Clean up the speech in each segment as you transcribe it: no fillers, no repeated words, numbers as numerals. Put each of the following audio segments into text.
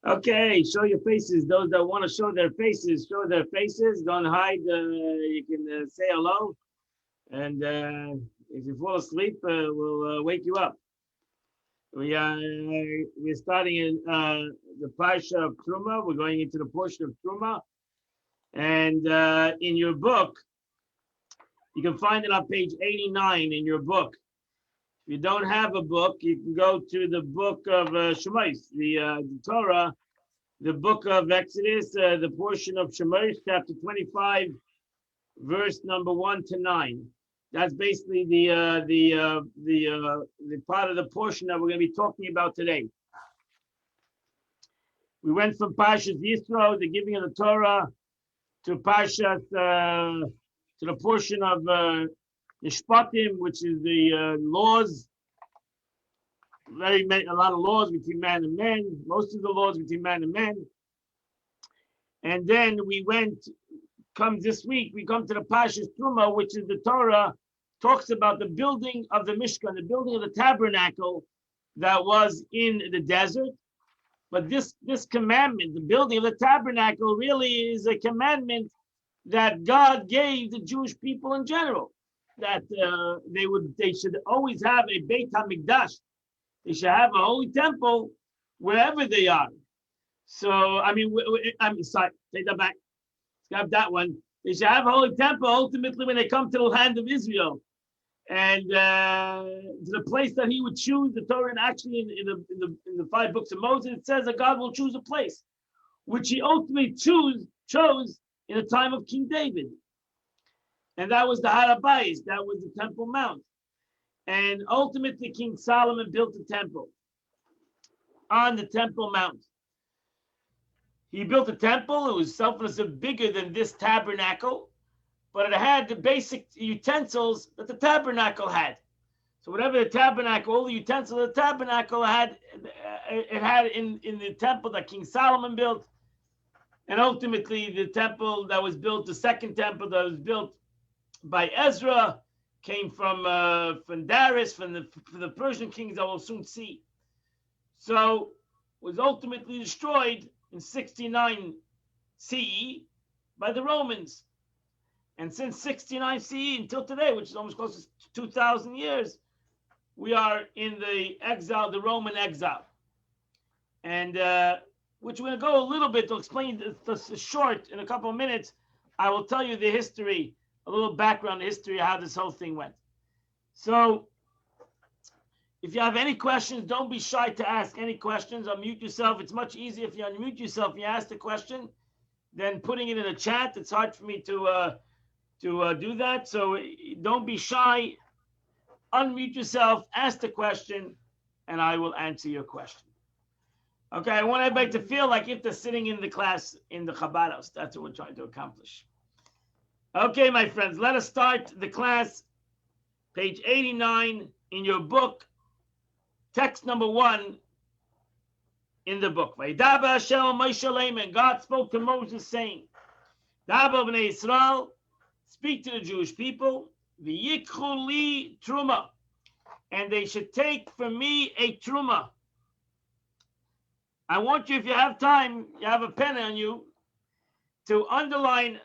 Okay, show your faces. Those that want to show their faces, show their faces. Don't hide. You can say hello. And if you fall asleep, we'll wake you up. We're starting in the Parsha of Teruma. We're going into the portion of Teruma. And in your book, you can find it on page 89 in your book. If you don't have a book, you can go to the book of Shemais, the Torah, the book of Exodus, the portion of Shemais, chapter 25, verse number 1 to 9. That's basically the part of the portion that we're going to be talking about today. We went from Parshas Yisro, the giving of the Torah, to Parshas, to the portion of Mishpatim, which is the laws. A lot of laws between man and man. Most of the laws between man and man. And then comes this week, we come to the Parshas Teruma, which is the Torah, talks about the building of the Mishkan, the building of the tabernacle that was in the desert. But this commandment, the building of the tabernacle, really is a commandment that God gave the Jewish people in general, that they should always have a Beit HaMikdash. They should have a holy temple wherever they are. So, I'm sorry, take that back. Scrap that one. They should have a holy temple ultimately when they come to the land of Israel. And to the place that he would choose, the Torah, and actually in the 5 books of Moses, it says that God will choose a place, which he ultimately chose in the time of King David. And that was the Har HaBayis, that was the Temple Mount. And ultimately, King Solomon built a temple on the Temple Mount. He built a temple. It was selflessly bigger than this tabernacle, but it had the basic utensils that the tabernacle had. So whatever the tabernacle, all the utensils of the tabernacle had, it had in the temple that King Solomon built. And ultimately, the temple that was built, the second temple that was built by Ezra, came from Darius, from the Persian kings that we'll soon see. So was ultimately destroyed in 69 CE by the Romans. And since 69 CE until today, which is almost close to 2,000 years, we are in the exile, the Roman exile. And which we're going to go a little bit to explain this short in a couple of minutes. I will tell you the history, a little background history of how this whole thing went. So if you have any questions, don't be shy to ask any questions. Unmute yourself. It's much easier if you unmute yourself and you ask the question than putting it in a chat. It's hard for me to do that. So don't be shy. Unmute yourself, ask the question, and I will answer your question. Okay, I want everybody to feel like if they're sitting in the class in the Chabad house. That's what we're trying to accomplish. Okay, my friends, let us start the class. Page 89 in your book, text number 1 in the book. And God spoke to Moses saying, Daba b'nei Yisrael, speak to the Jewish people, v'yikchu li truma, and they should take from me a truma. I want you, if you have time, you have a pen on you, to underline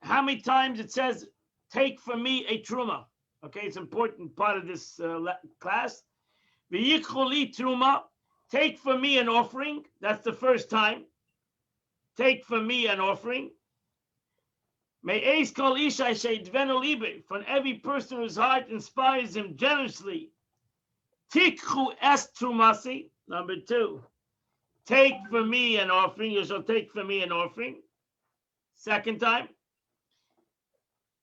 how many times it says, take from me a truma. Okay, it's an important part of this class. V'yikchu li truma, take from me an offering. That's the first time. Take from me an offering. Me'ez kol isha she'idvenu libe, from every person whose heart inspires him generously. Tikchu es trumasi. Number 2, take from me an offering. You shall take from me an offering. Second time.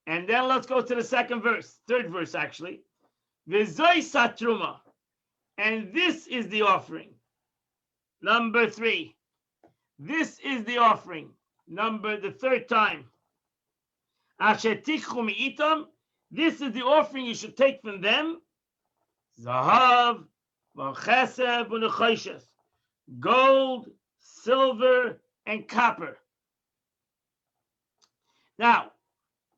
And then let's go to the second verse, third verse actually. V'zoi satruma, and this is the offering. Number 3, this is the offering. The third time. Asher tikchu mi'itam, this is the offering you should take from them. Zahav, v'chesed, v'nechoshes, gold, silver, and copper. Now,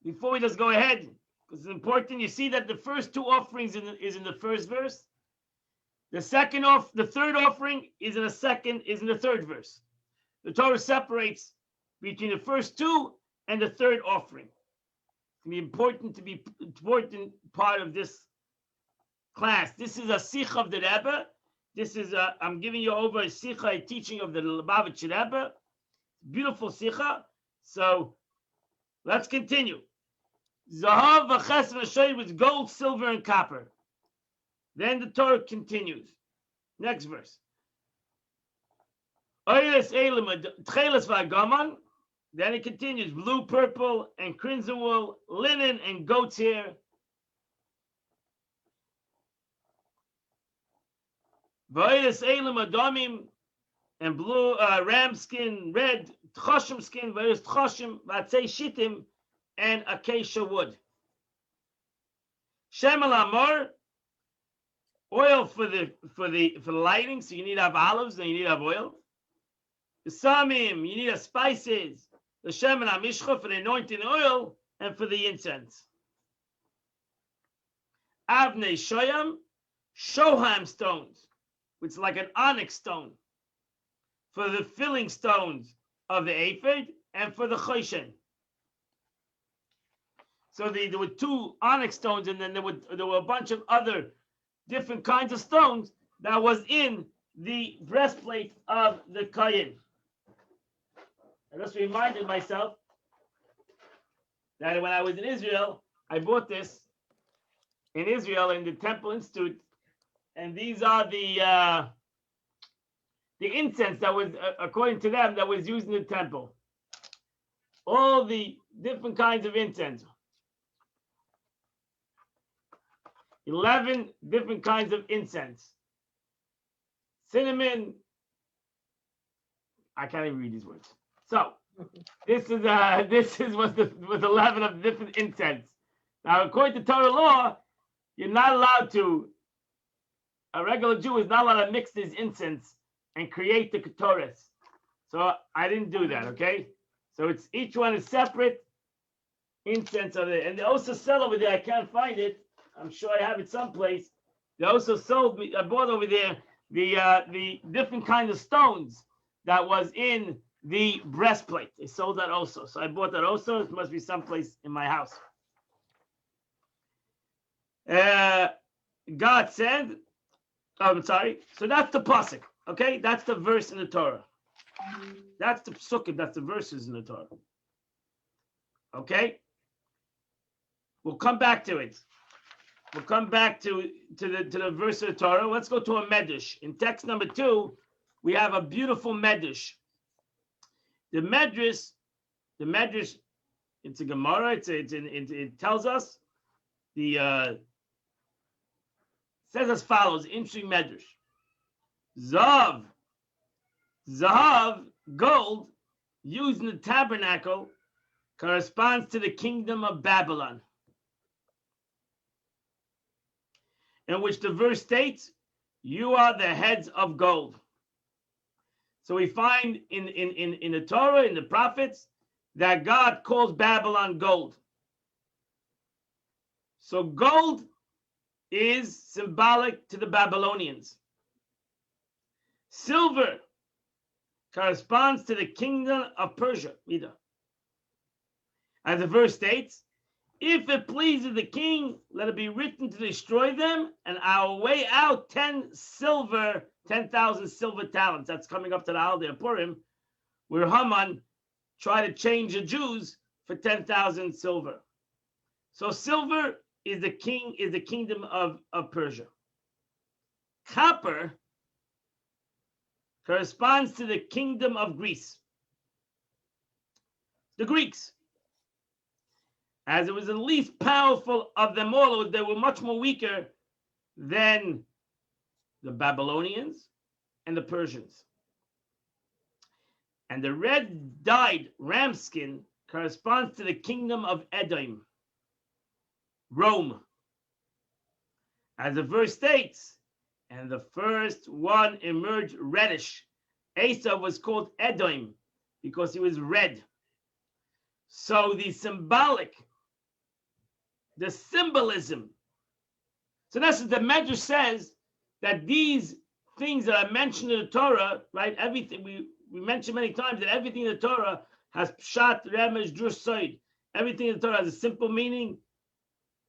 before we just go ahead, because it's important, you see that the first 2 offerings is in the first verse. The third offering is in the third verse. The Torah separates between the first two and the third offering. It's going to be important part of this class. This is a sikha of the Rebbe. I'm giving you over a sikha, a teaching of the Lubavitcher Rebbe. Beautiful sikha. So let's continue. Zahav v'ches v'shoy with gold, silver, and copper. Then the Torah continues. Next verse. Oyres elim tcheles v'agaman. Then it continues. Blue, purple, and crimson wool, linen, and goat's hair. V'oyres elim adamim, and blue, ram skin, red, tchoshim skin, v'oyres tchoshim, v'atzei shittim, and acacia wood. Shemel amor, oil for the lighting, so you need to have olives and you need to have oil. The samim, you need to have spices. The shemen hamishcha for the anointing oil and for the incense. Avnei shoyam, shoham stones, which is like an onyx stone, for the filling stones of the ephod and for the choshen. So there were two onyx stones, and then there were a bunch of other different kinds of stones that was in the breastplate of the kohen. I just reminded myself that when I was in Israel, I bought this in Israel in the Temple Institute, and these are the incense that was, according to them, that was used in the temple. All the different kinds of incense. 11 different kinds of incense. Cinnamon. I can't even read these words. So this was 11 of different incense. Now, according to Torah law, you're not allowed to. A regular Jew is not allowed to mix these incense and create the ketores. So I didn't do that. Okay. So each one is separate incense of it, and they also sell over there. I can't find it. I'm sure I have it someplace. They also sold me. I bought over there the different kinds of stones that was in the breastplate. They sold that also. So I bought that also. It must be someplace in my house. God said, I'm sorry. So that's the pasuk. Okay, that's the verse in the Torah. That's the psukim. That's the verses in the Torah. Okay, we'll come back to it. We'll come back to the verse of the Torah. Let's go to a medrash. In text number 2, we have a beautiful medrash. The medrash, it's a Gemara. It tells us says as follows. Interesting medrash. Zahav, gold, used in the tabernacle, corresponds to the kingdom of Babylon, in which the verse states, "You are the heads of gold." So we find in the Torah, in the prophets, that God calls Babylon gold. So gold is symbolic to the Babylonians. Silver corresponds to the kingdom of Persia, Mida. As the verse states, "If it pleases the king, let it be written to destroy them, and our way out 10,000 silver talents." That's coming up to the holiday of Purim, where Haman tried to change the Jews for 10,000 silver. So silver is the kingdom of Persia. Copper corresponds to the kingdom of Greece. The Greeks. As it was the least powerful of them all, they were much more weaker than the Babylonians and the Persians. And the red dyed ram skin corresponds to the kingdom of Edom, Rome. As the verse states, and the first one emerged reddish. Esau was called Edom because he was red. So the symbolism. So that's what the Medrash says that these things that are mentioned in the Torah, right? Everything we mentioned many times that everything in the Torah has pshat, remez, drush, soid. Everything in the Torah has a simple meaning.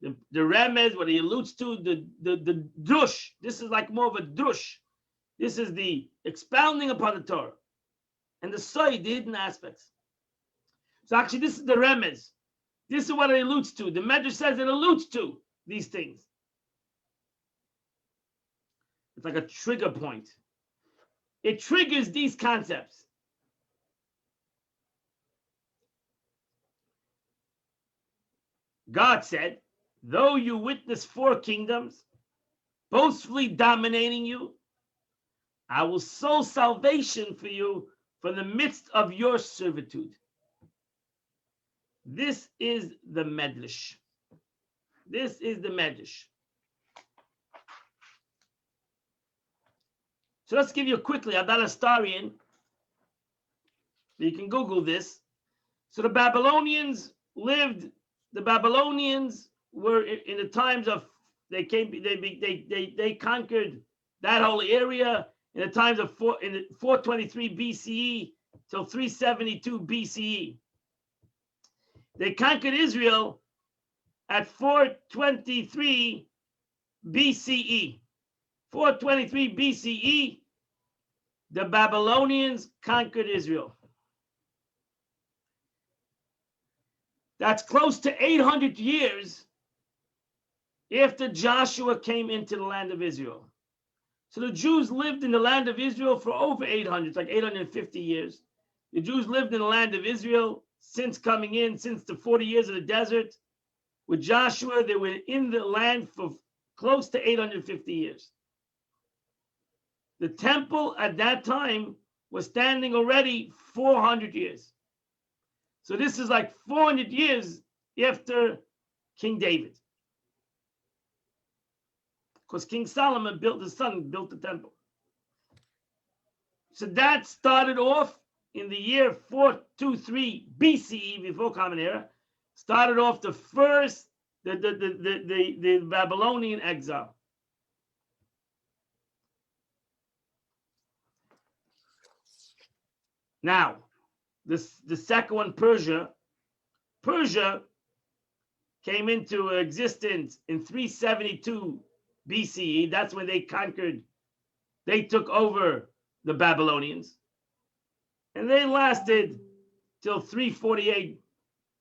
The remez, what he alludes to, the drush. This is like more of a drush. This is the expounding upon the Torah, and the soid, the hidden aspects. So actually, this is the remez. This is what it alludes to. The Medrash says it alludes to these things. It's like a trigger point. It triggers these concepts. God said, though you witness 4 kingdoms, boastfully dominating you, I will sow salvation for you from the midst of your servitude. This is the Medrash. This is the Medrash. So let's give you quickly, I'm not a historian. You can Google this. So the Babylonians were in the times of, they conquered that whole area in the times of 423 BCE till 372 BCE. They conquered Israel at 423 BCE. 423 BCE, the Babylonians conquered Israel. That's close to 800 years after Joshua came into the land of Israel. So the Jews lived in the land of Israel for over 800, it's like 850 years. The Jews lived in the land of Israel since coming in, since the 40 years of the desert. With Joshua, they were in the land for close to 850 years. The temple at that time was standing already 400 years. So this is like 400 years after King David. Because King Solomon his son built the temple. So that started off in the year 423 BCE, before Common Era. Started off the first, the Babylonian exile. Now, the second one, Persia. Persia came into existence in 372 BCE. That's when they took over the Babylonians. And they lasted till 348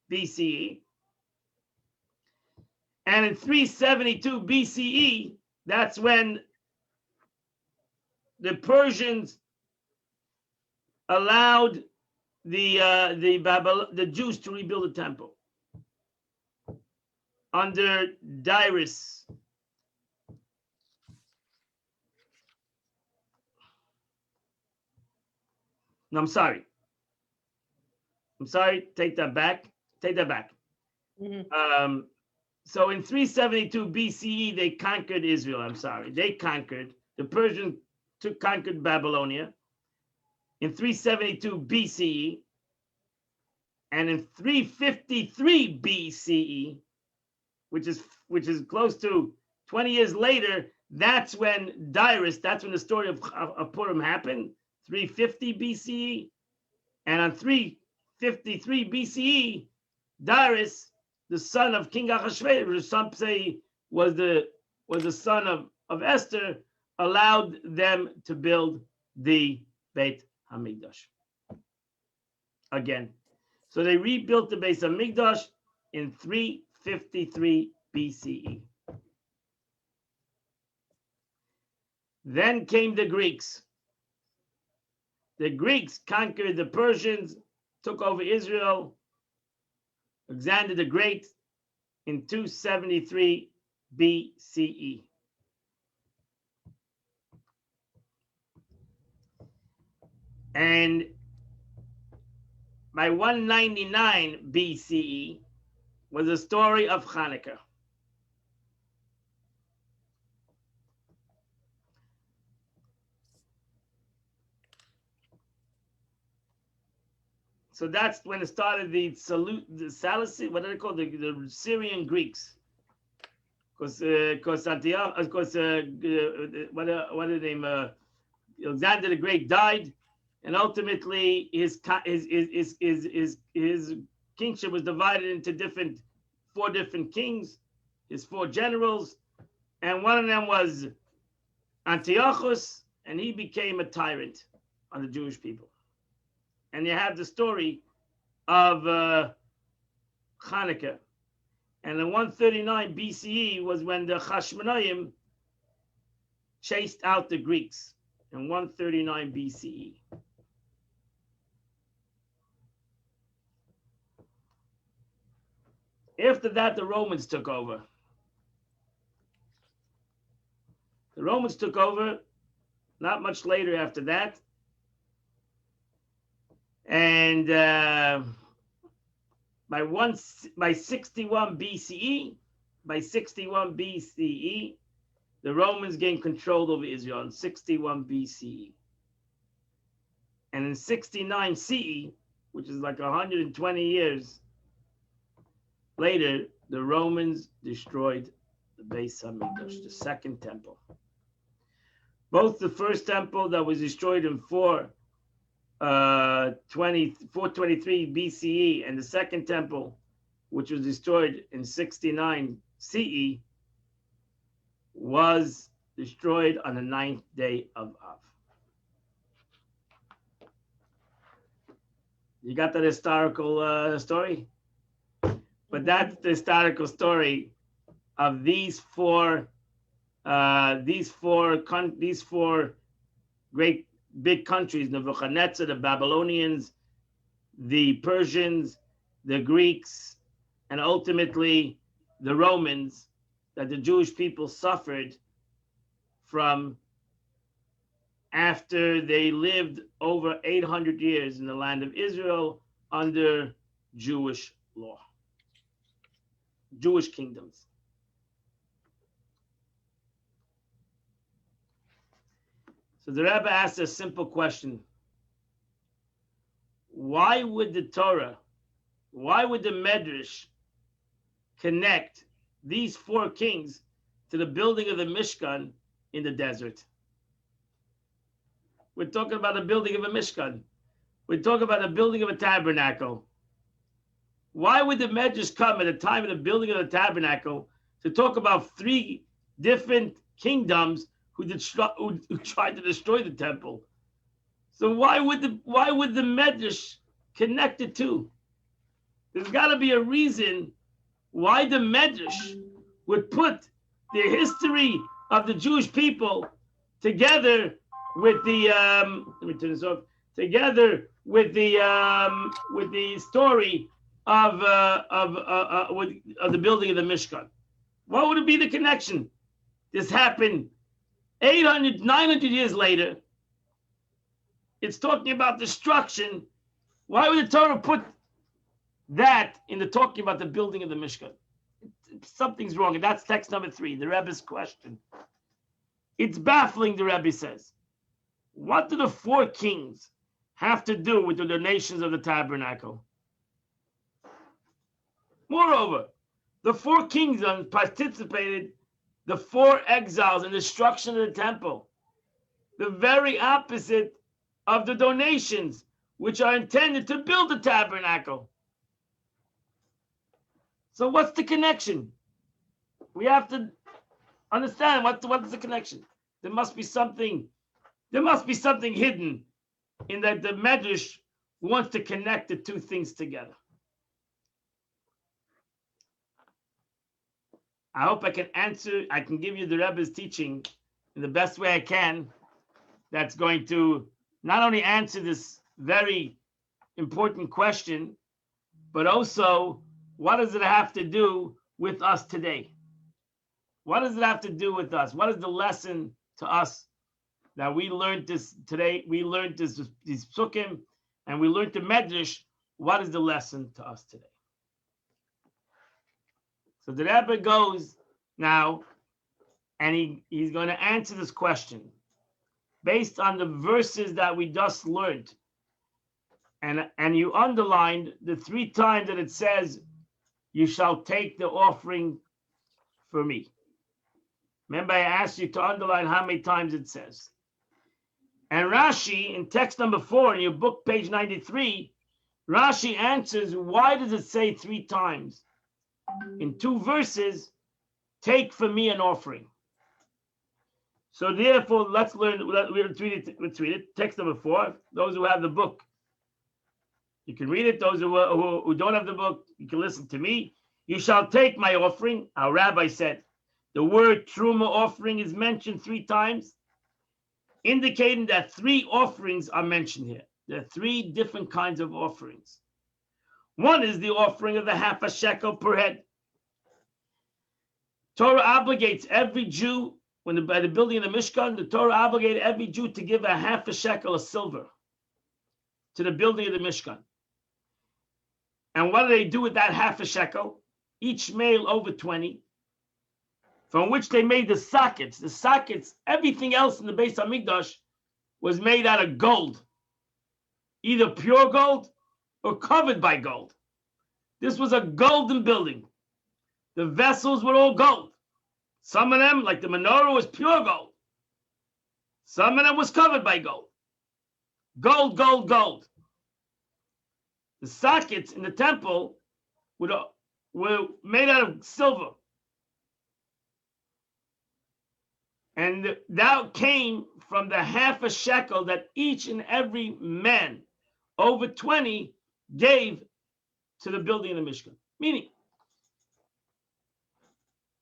BCE. And in 372 BCE, that's when the Persians allowed the Jews to rebuild the temple under Darius. No, I'm sorry. Take that back. Mm-hmm. So in 372 BCE, they conquered Israel. The Persians conquered Babylonia in 372 BCE. And in 353 BCE, which is close to 20 years later, that's when the story of Purim happened, 350 BCE. And on 353 BCE, Darius, the son of King Ahasuerus, some say was the son of Esther, allowed them to build the Beit HaMikdash again. So they rebuilt the Beit HaMikdash in 353 BCE. Then came the Greeks. The Greeks conquered the Persians, took over Israel, Alexander the Great, in 273 BCE. And by 199 BCE was the story of Hanukkah. So that's when it started the Seleucid, what do they call the Syrian Greeks? Because Antioch, of course, what are the name? Alexander the Great died, and ultimately his kingship was divided into four different kings, his four generals, and one of them was Antiochus, and he became a tyrant on the Jewish people. And you have the story of Hanukkah. And in 139 BCE was when the Hashmonaim chased out the Greeks in 139 BCE. After that, the Romans took over. The Romans took over not much later after that. And by 61 BCE, the Romans gained control over Israel in 61 BCE. And in 69 CE, which is like 120 years later, the Romans destroyed the Beis Hamikdash, the second temple. Both the first temple that was destroyed in 423 BCE and the second temple, which was destroyed in 69 CE, was destroyed on the 9th day of Av. You got that historical story? But that's the historical story of these four great big countries: Nebuchadnezzar, the Babylonians, the Persians, the Greeks, and ultimately the Romans, that the Jewish people suffered from after they lived over 800 years in the land of Israel under Jewish law, Jewish kingdoms. So the Rebbe asked a simple question. Why would the Torah, why would the Medrash connect these four kings to the building of the Mishkan in the desert? We're talking about the building of a Mishkan. We're talking about the building of a tabernacle. Why would the Medrash come at the time of the building of the tabernacle to talk about three different kingdoms who tried to destroy the temple? So why would the Medrash connect the two? There's got to be a reason why the Medrash would put the history of the Jewish people together with the let me turn this off. Together with the story of the building of the Mishkan. What would it be the connection? This happened 800, 900 years later. It's talking about destruction. Why would the Torah put that in the talking about the building of the Mishkan? Something's wrong, and that's text number 3, the Rebbe's question. It's baffling, the Rebbe says. What do the four kings have to do with the donations of the tabernacle? Moreover, the four kingdoms participated, the four exiles, in the destruction of the temple, the very opposite of the donations which are intended to build the tabernacle. So what's the connection? We have to understand what is the connection. There must be something hidden in that the Medrash wants to connect the two things together. I hope I can give you the Rebbe's teaching in the best way I can. That's going to not only answer this very important question, but also, what does it have to do with us today? What does it have to do with us? What is the lesson to us that we learned this today? We learned these psukim, and we learned the Medrash. What is the lesson to us today? So the Rebbe goes now, and he's going to answer this question based on the verses that we just learned. And you underlined the 3 times that it says, you shall take the offering for me. Remember, I asked you to underline how many times it says. And Rashi, in text number 4 in your book, page 93, Rashi answers, why does it say 3 times? In 2 verses, take for me an offering. So therefore, let's read it. Text number 4. Those who have the book, you can read it. Those who don't have the book, you can listen to me. You shall take my offering. Our rabbi said, the word Teruma offering is mentioned 3 times, indicating that 3 offerings are mentioned here. There are 3 different kinds of offerings. One is the offering of the half a shekel per head. Torah obligates every Jew, by the building of the Mishkan, the Torah obligated every Jew to give a half a shekel of silver to the building of the Mishkan. And what do they do with that half a shekel? Each male over 20, from which they made the sockets. The sockets, everything else in the Beis Hamikdash was made out of gold, either pure gold or covered by gold. This was a golden building. The vessels were all gold. Some of them, like the menorah, was pure gold. Some of them was covered by gold. Gold, gold, gold. The sockets in the temple were made out of silver. And that came from the half a shekel that each and every man over 20 gave to the building of the Mishkan. Meaning,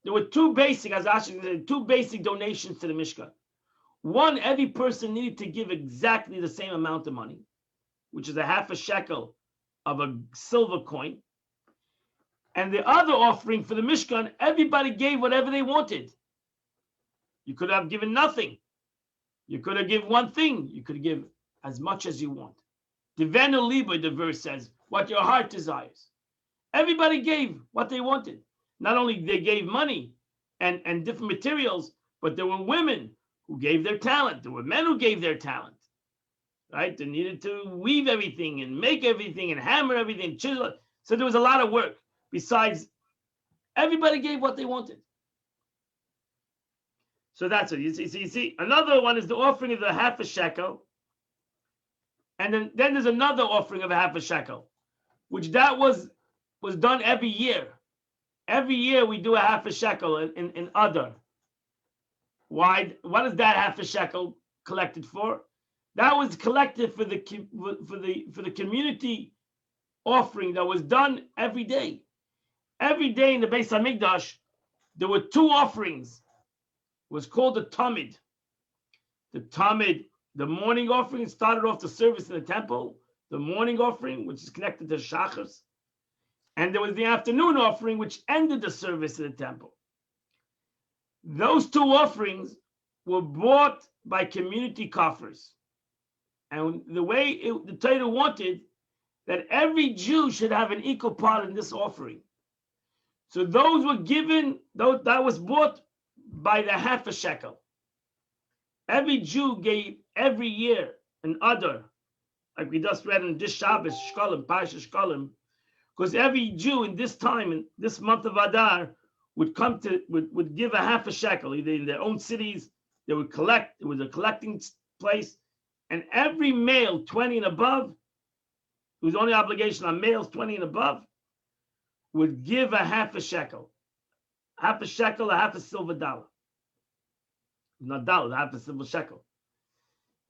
there were 2 basic, as Ashi said, 2 basic donations to the Mishkan. One, every person needed to give exactly the same amount of money, which is a half a shekel of a silver coin. And the other offering for the Mishkan, everybody gave whatever they wanted. You could have given nothing. You could have given one thing. You could give as much as you want. Divenu liba, the verse says, what your heart desires. Everybody gave what they wanted. Not only they gave money and different materials, but there were women who gave their talent. There were men who gave their talent. Right? They needed to weave everything and make everything and hammer everything, chisel it. So there was a lot of work. Besides, everybody gave what they wanted. So that's it. You see, another one is the offering of the half a shekel. And then there's another offering of a half a shekel, which that was done every year. Every year we do a half a shekel in Adar. Why? What is that half a shekel collected for? That was collected for the community offering that was done every day. Every day in the Beis Hamikdash, there were 2 offerings. It was called the Tamid. The Tamid, the morning offering, started off the service in the temple. The morning offering, which is connected to Shachas. And there was the afternoon offering, which ended the service in the temple. Those 2 offerings were bought by community coffers. And the way the Torah wanted that every Jew should have an equal part in this offering. So those were given, that was bought by the half a shekel. Every Jew gave every year an Adar, like we just read in this Shabbos, Shkolim, Parsha Shkolim, because every Jew in this time, in this month of Adar, would give a half a shekel, either in their own cities, they would collect, it was a collecting place, and every male 20 and above, whose only obligation on males 20 and above, would give a half a shekel. Half a shekel, a half a silver dollar. Not dollar, half a silver shekel.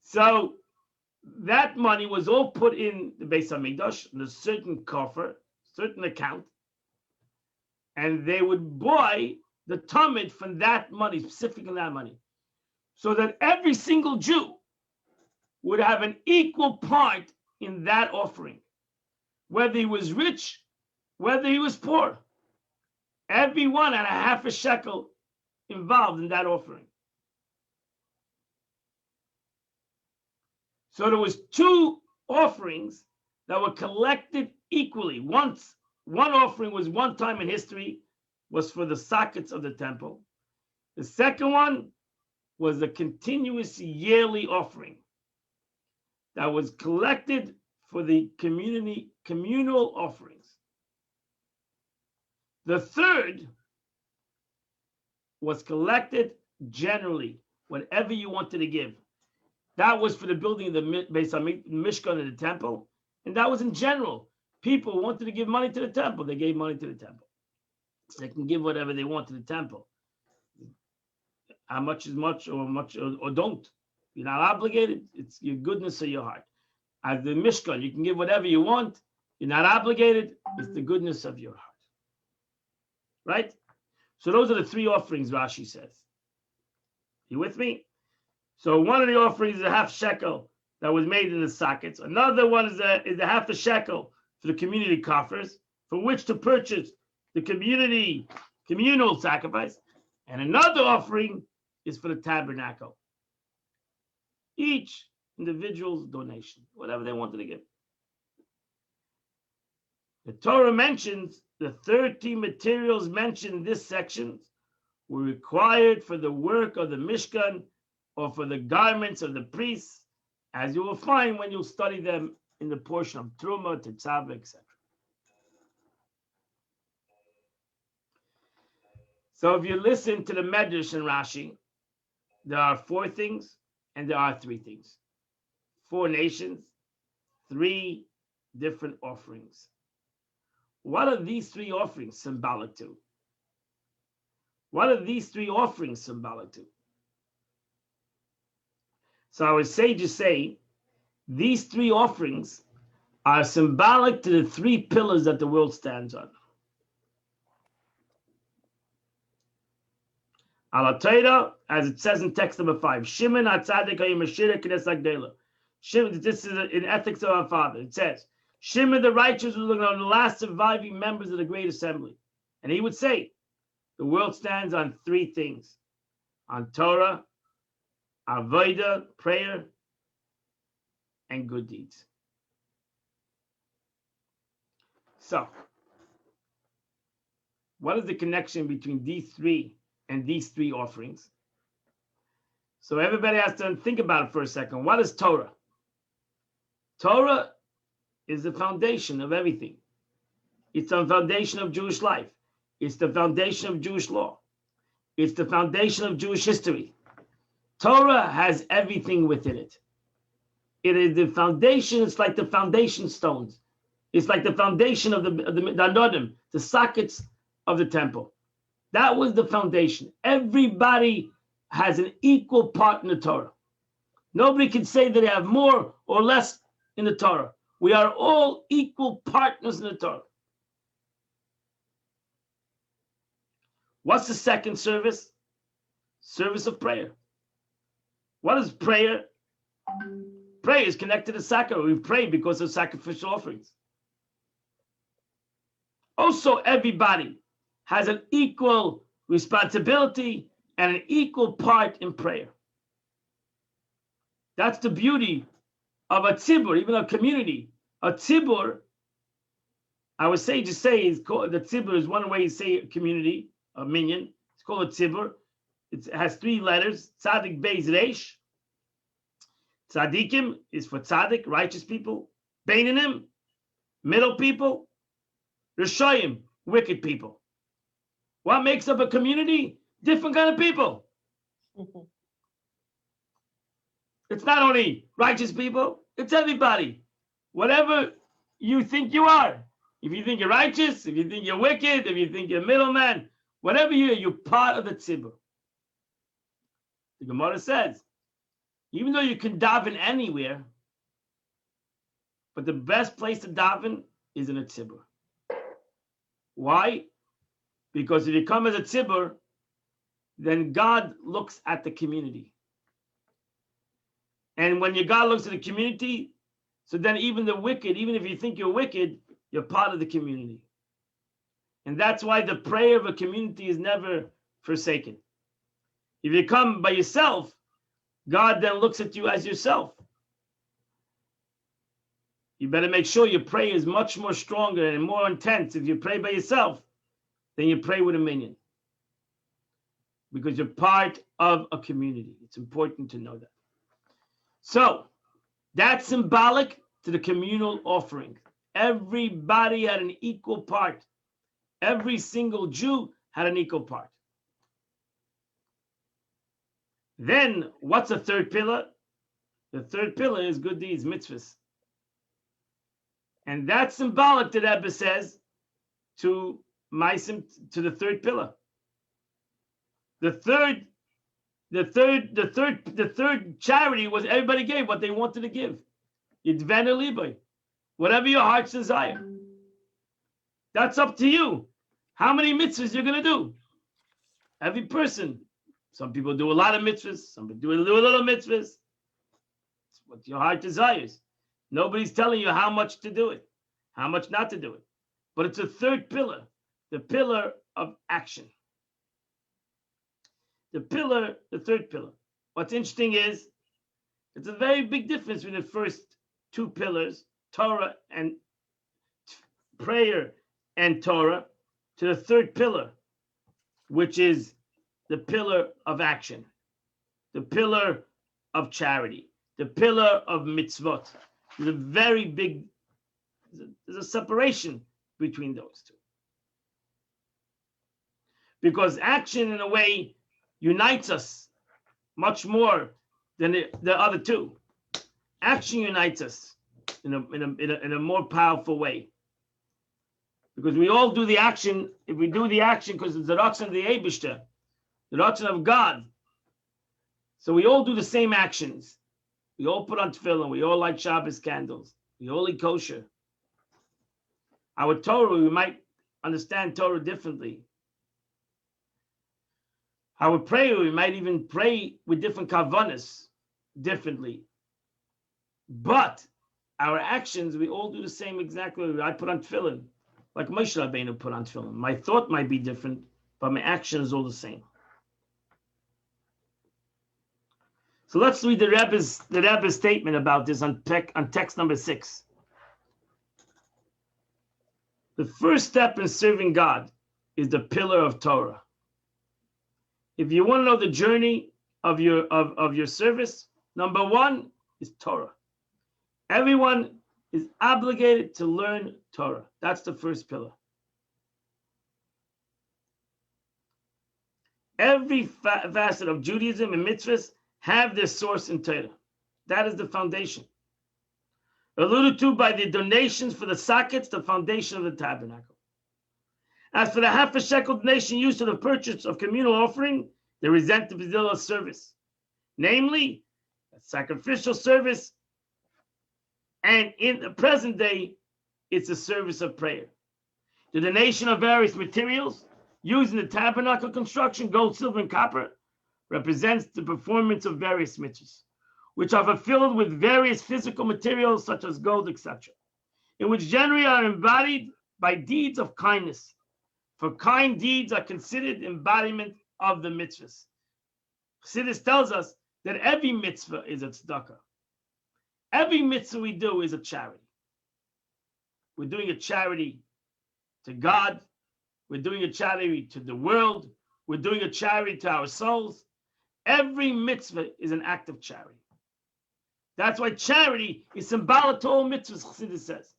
So that money was all put in the Beis Hamikdash in a certain coffer, certain account, and they would buy the tamid from that money, specifically that money, so that every single Jew would have an equal part in that offering, whether he was rich, whether he was poor. Everyone had a half a shekel involved in that offering. So there was 2 offerings that were collected equally. One offering was one time in history, was for the sockets of the temple. The second one was a continuous yearly offering that was collected for the communal offerings. The third was collected generally, whatever you wanted to give. That was for the building of the Beis Mishkan and the temple, and that was in general. People wanted to give money to the temple; they gave money to the temple. So they can give whatever they want to the temple. How much is much, or don't. You're not obligated. It's your goodness of your heart. As the Mishkan, you can give whatever you want. You're not obligated. It's the goodness of your heart. Right? So those are the three offerings, Rashi says. You with me? So one of the offerings is a half shekel that was made in the sockets. Another one is a half a shekel for the community coffers, for which to purchase the communal sacrifice. And another offering is for the tabernacle. Each individual's donation, whatever they wanted to give. The Torah mentions the 13 materials mentioned in this section were required for the work of the Mishkan or for the garments of the priests, as you will find when you study them in the portion of Teruma, Tetzaveh, etc. So if you listen to the Medrash and Rashi, there are 4 things and there are 3 things. 4 nations, 3 different offerings. What are these 3 offerings symbolic to? What are these 3 offerings symbolic to? So our sages say these 3 offerings are symbolic to the 3 pillars that the world stands on. Al Torah, as it says in text number 5, Shimon HaTzadik HaYemashirah K'nes HaGdela. Shimon, this is in Ethics of Our Father. It says, Shimon the righteous was looking on the last surviving members of the Great Assembly. And he would say, the world stands on 3 things. On Torah, Avodah, prayer, and good deeds. So, what is the connection between these 3 and these 3 offerings? So everybody has to think about it for a second. What is Torah? Torah is the foundation of everything. It's the foundation of Jewish life. It's the foundation of Jewish law. It's the foundation of Jewish history. Torah has everything within it. It is the foundation. It's like the foundation stones. It's like the foundation of the Anodim, the sockets of the temple. That was the foundation. Everybody has an equal part in the Torah. Nobody can say that they have more or less in the Torah. We are all equal partners in the Torah. What's the second service? Service of prayer. What is prayer? Prayer is connected to sacrifice. We pray because of sacrificial offerings. Also, everybody has an equal responsibility and an equal part in prayer. That's the beauty of a tzibur, even a community. A tzibur, our sages say, is called, the tzibur is one way you say a community, a minyan. It's called a tzibur. It has 3 letters, tzadik, beis, resh. Tzadikim is for tzadik, righteous people. Beinanim, middle people. Rishayim, wicked people. What makes up a community? Different kind of people. It's not only righteous people, it's everybody. Whatever you think you are. If you think you're righteous, if you think you're wicked, if you think you're a middleman, whatever you're part of the tzibur. The Gemara says, even though you can daven anywhere, but the best place to daven is in a tzibur. Why? Because if you come as a tzibur, then God looks at the community. And when your God looks at the community, so then even the wicked, even if you think you're wicked, you're part of the community. And that's why the prayer of a community is never forsaken. If you come by yourself, God then looks at you as yourself. You better make sure your prayer is much more stronger and more intense if you pray by yourself than you pray with a minyan. Because you're part of a community. It's important to know that. So, that's symbolic to the communal offering. Everybody had an equal part. Every single Jew had an equal part. Then, what's the third pillar? The third pillar is good deeds, mitzvahs. And that's symbolic, the Rebbe says, to the third pillar. The third charity was everybody gave what they wanted to give. Yidvena liboy, whatever your heart's desire. That's up to you. How many mitzvahs you're gonna do? Every person. Some people do a lot of mitzvahs. Some people do a little mitzvahs. It's what your heart desires. Nobody's telling you how much to do it, how much not to do it. But it's a third pillar, the pillar of action. The third pillar. What's interesting is it's a very big difference between the first two pillars, Torah and prayer and Torah, to the third pillar, which is the pillar of action, the pillar of charity, the pillar of mitzvot. There's a very big, there's a separation between those two. Because action, in a way, unites us much more than the other two. Action unites us in a more powerful way. Because we all do the action, if we do the action because it's the Ratzon of the Eibishter, the Ratzon of God. So we all do the same actions. We all put on tefillin, we all light Shabbos candles, we all eat kosher. Our Torah, we might understand Torah differently. Our prayer, we might even pray with different kavanas differently. But our actions, we all do the same exactly. I put on tefillin, like Moshe Rabbeinu put on tefillin. My thought might be different, but my action is all the same. So let's read the Rebbe's statement about this on text number 6. The first step in serving God is the pillar of Torah. If you want to know the journey of your service, number 1 is Torah. Everyone is obligated to learn Torah. That's the first pillar. Every facet of Judaism and mitzvahs have their source in Torah. That is the foundation. Alluded to by the donations for the sockets, the foundation of the tabernacle. As for the half a shekel donation used for the purchase of communal offering, they resent the B'zillah service, namely a sacrificial service, and in the present day, it's a service of prayer. The donation of various materials used in the tabernacle construction, gold, silver, and copper, represents the performance of various mitzvahs, which are fulfilled with various physical materials such as gold, etc., in which generally are embodied by deeds of kindness. For kind deeds are considered embodiment of the mitzvahs. Chassidus tells us that every mitzvah is a tzedakah. Every mitzvah we do is a charity. We're doing a charity to God. We're doing a charity to the world. We're doing a charity to our souls. Every mitzvah is an act of charity. That's why charity is symbolic to all mitzvahs, Chassidus says.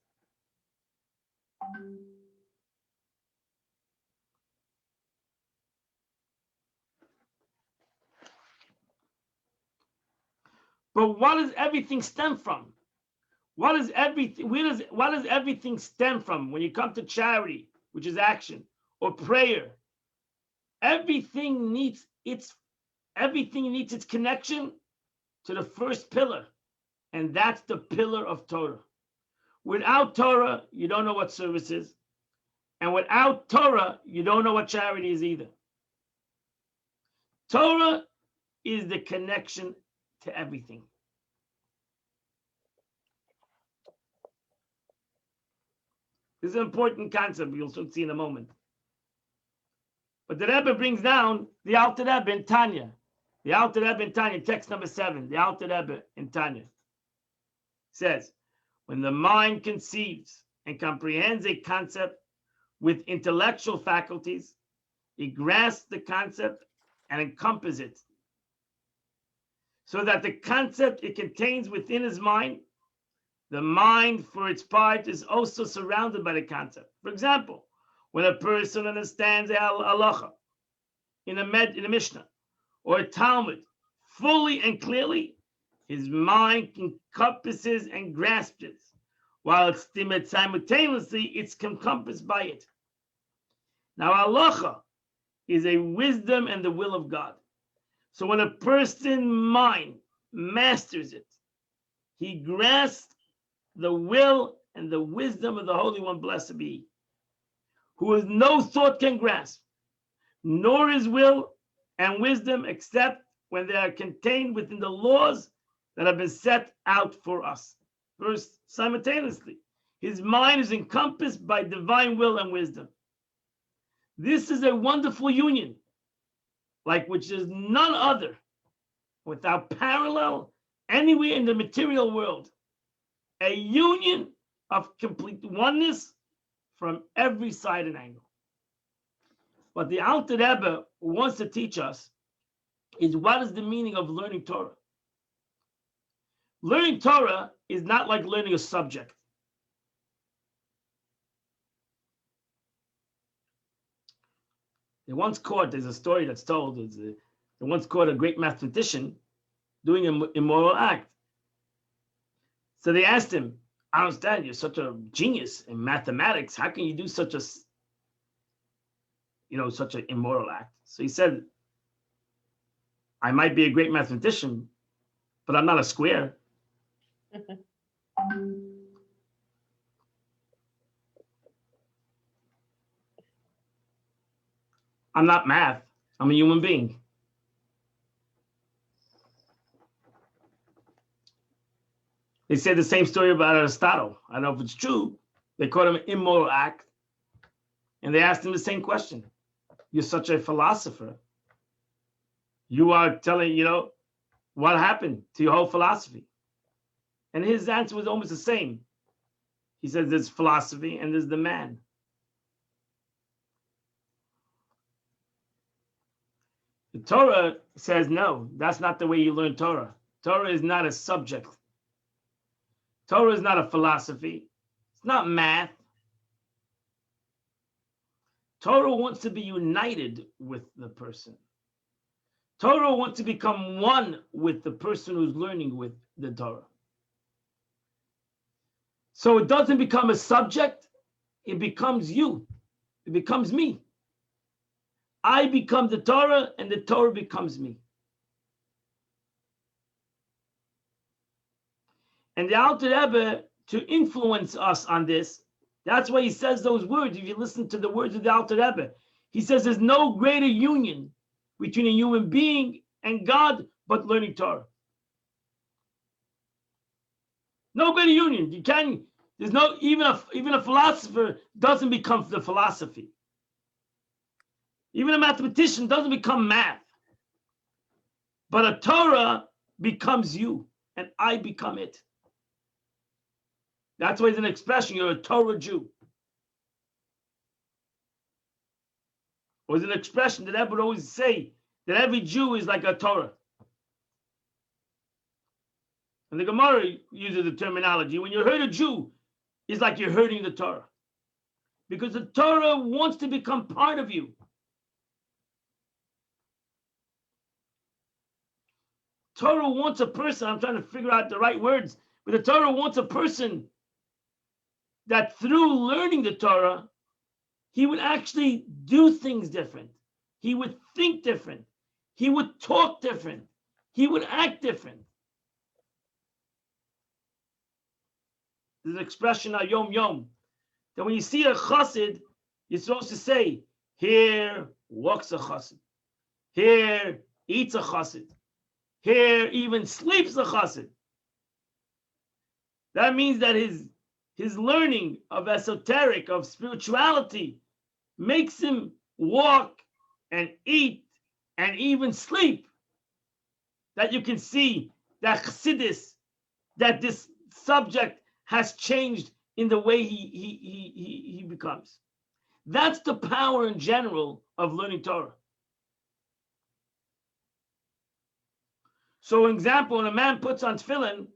But what does everything stem from? What does everything stem from when you come to charity, which is action, or prayer? Everything needs its connection to the first pillar, and that's the pillar of Torah. Without Torah, you don't know what service is, and without Torah, you don't know what charity is either. Torah is the connection to everything. This is an important concept you'll soon see in a moment. But the Rebbe brings down the Alter Rebbe in Tanya. The Alter Rebbe in Tanya, text number 7. The Alter Rebbe in Tanya says, when the mind conceives and comprehends a concept with intellectual faculties, it grasps the concept and encompasses it, so that the concept it contains within his mind, the mind for its part is also surrounded by the concept. For example, when a person understands a halacha in a Mishnah or a Talmud fully and clearly, his mind encompasses and grasps it, while it's simultaneously it's encompassed by it. Now, halacha is a wisdom and the will of God. So when a person's mind masters it, he grasps the will and the wisdom of the Holy One, blessed be He, who is no thought can grasp, nor his will and wisdom except when they are contained within the laws that have been set out for us. First, simultaneously, his mind is encompassed by divine will and wisdom. This is a wonderful union, like which is none other, without parallel anywhere in the material world. A union of complete oneness from every side and angle. What the Alter Rebbe wants to teach us is what is the meaning of learning Torah. Learning Torah is not like learning a subject. There's a story that's told, they once caught a great mathematician doing an immoral act. So they asked him, I understand you're such a genius in mathematics. How can you do such an immoral act? So he said, I might be a great mathematician, but I'm not a square. I'm not math. I'm a human being. They say the same story about Aristotle. I don't know if it's true. They caught him an immoral act, and they asked him the same question. You're such a philosopher. You are telling, what happened to your whole philosophy? And his answer was almost the same. He says there's philosophy and there's the man. The Torah says, no, that's not the way you learn Torah. Torah is not a subject. Torah is not a philosophy. It's not math. Torah wants to be united with the person. Torah wants to become one with the person who's learning with the Torah. So it doesn't become a subject, it becomes you. It becomes me. I become the Torah and the Torah becomes me. And the Alter Rebbe, to influence us on this, that's why he says those words. If you listen to the words of the Alter Rebbe, he says there's no greater union between a human being and God but learning Torah. No greater union. There's no, even a philosopher doesn't become the philosophy. Even a mathematician doesn't become math. But a Torah becomes you, and I become it. That's why it's an expression, you're a Torah Jew. Or it's an expression that I would always say that every Jew is like a Torah. And the Gemara uses the terminology, when you hurt a Jew, it's like you're hurting the Torah. Because the Torah wants to become part of you. Torah wants a person, I'm trying to figure out the right words, but the Torah wants a person that through learning the Torah, he would actually do things different. He would think different. He would talk different. He would act different. There's an expression, yom yom, that when you see a chassid, you're supposed to say, here walks a chassid. Here eats a chassid. Here even sleeps a chassid. That means that his learning of esoteric, of spirituality, makes him walk and eat and even sleep. That you can see that chassidus, that this subject has changed in the way he becomes. That's the power in general of learning Torah. So, example, when a man puts on tefillin,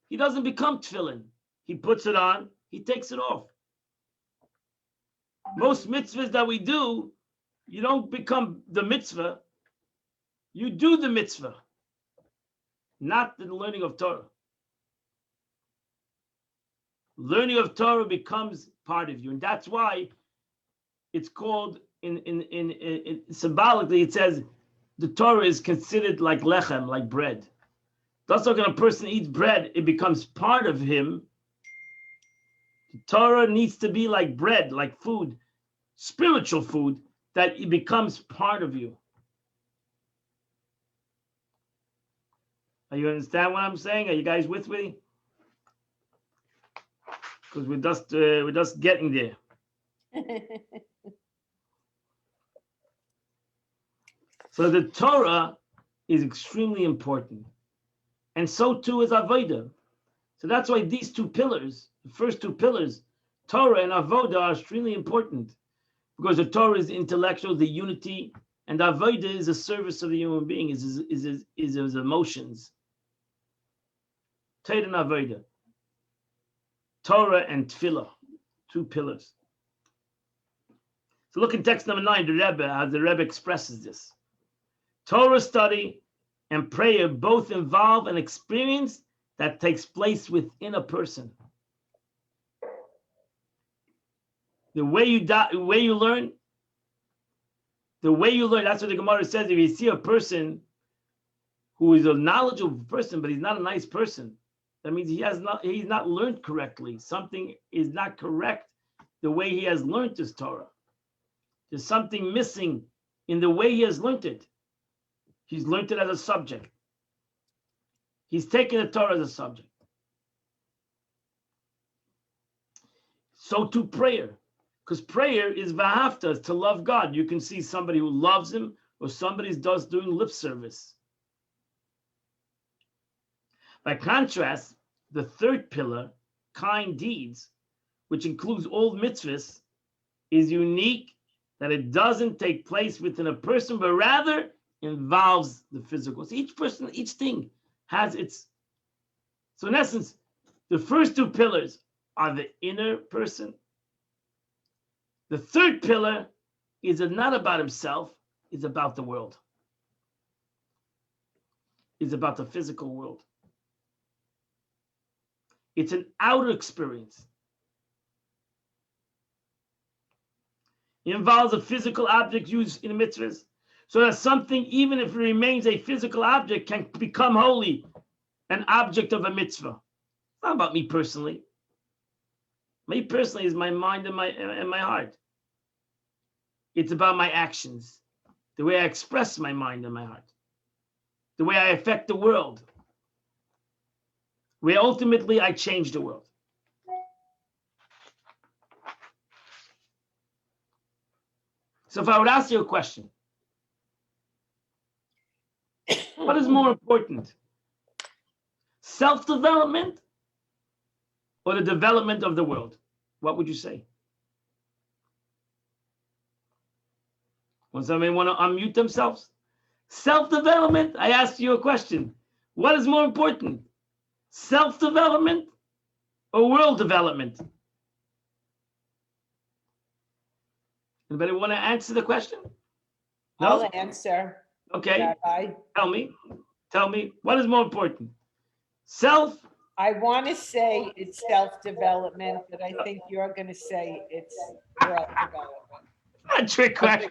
he doesn't become tefillin. He puts it on, he takes it off. Most mitzvahs that we do, you don't become the mitzvah, you do the mitzvah. not the learning of Torah. Learning of Torah becomes part of you, and that's why it's called in symbolically. It says the Torah is considered like lechem, like bread. That's like when a person eats bread, it becomes part of him. The Torah needs to be like bread, like food, spiritual food, that it becomes part of you. Are you understand what I'm saying? Are you guys with me? Because we're just getting there. So the Torah is extremely important, and so too is Avodah. So that's why these two pillars, the first two pillars, Torah and Avodah, are extremely important, because the Torah is intellectual, the unity, and Avodah is a service of the human being, is his emotions. Torah and Avodah. Torah and Tefillah, two pillars. So look in text number 9, the Rebbe, how the Rebbe expresses this. Torah study and prayer both involve an experience that takes place within a person. The way you learn, that's what the Gemara says. If you see a person who is a knowledgeable person, but he's not a nice person, that means he's not learned correctly. Something is not correct the way he has learned this Torah. There's something missing in the way he has learned it. He's learned it as a subject. He's taken the Torah as a subject. So too prayer. Because prayer is v'ahavta, to love God. You can see somebody who loves him or somebody does doing lip service. By contrast, the third pillar, kind deeds, which includes all mitzvahs, is unique that it doesn't take place within a person, but rather involves the physical. So each person, each thing has its. So in essence, the first two pillars are the inner person. The third pillar is not about himself, it's about the world. It's about the physical world. It's an outer experience. It involves a physical object used in mitzvahs, so that something, even if it remains a physical object, can become holy, an object of a mitzvah. It's not about me personally. Me personally is my mind and my heart. It's about my actions, the way I express my mind and my heart, the way I affect the world, where ultimately I change the world. So if I would ask you a question, what is more important? Self-development or the development of the world? What would you say? When somebody want to unmute themselves? Self-development, I asked you a question. What is more important? Self-development or world development? Anybody want to answer the question? No? I'll answer. Okay. Rabbi. Tell me, what is more important? Self? I want to say it's self-development, but I think you're going to say it's world development. A trick question.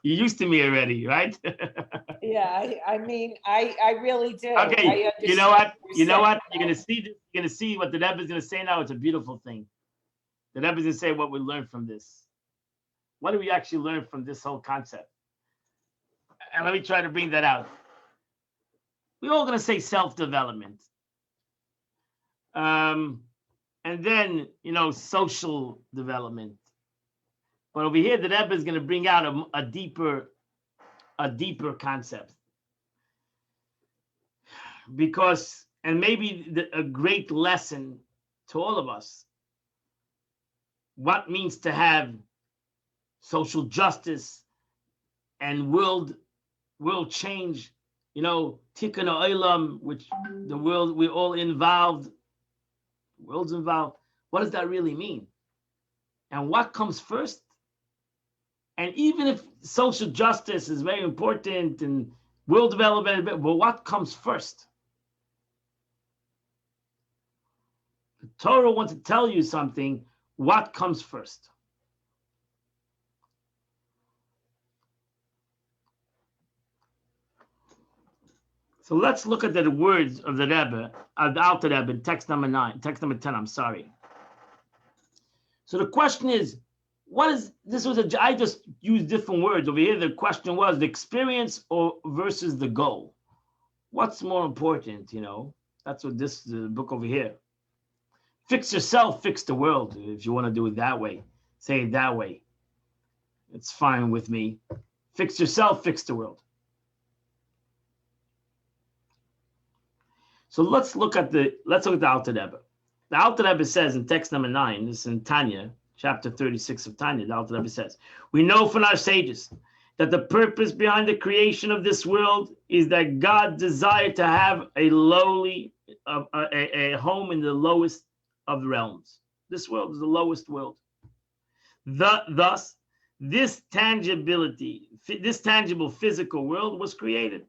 You're used to me already, right? Yeah, I mean, I really do. Okay, I you know what? understand You know what? you're You're gonna see what the Rebbe is gonna say now. It's a beautiful thing. The Rebbe is gonna say what we learned from this. What do we actually learn from this whole concept? And let me try to bring that out. We're all gonna say self-development. And then, social development. But over here, the Rebbe is going to bring out a deeper concept. Because, and maybe a great lesson to all of us, what means to have social justice and world change, tikkun ha'olam, which the world, we're all involved, the world's involved. What does that really mean? And what comes first? And even if social justice is very important and World development, but what comes first? The Torah wants to tell you something. What comes first? So let's look at the words of the Rebbe, of the Alter Rebbe, text number 10, I'm sorry. So the question is, I just used different words. Over here, the question was the experience versus the goal. What's more important, That's what this the book over here. Fix yourself, fix the world. If you want to do it that way, say it that way. It's fine with me. Fix yourself, fix the world. So let's look at the Alter Rebbe. The Alter Rebbe says in text number 9, this is in Tanya, chapter 36 of Tanya, the Alter Rebbe says, we know from our sages that the purpose behind the creation of this world is that God desired to have a home in the lowest of the realms. This world is the lowest world. Thus, this tangible physical world was created.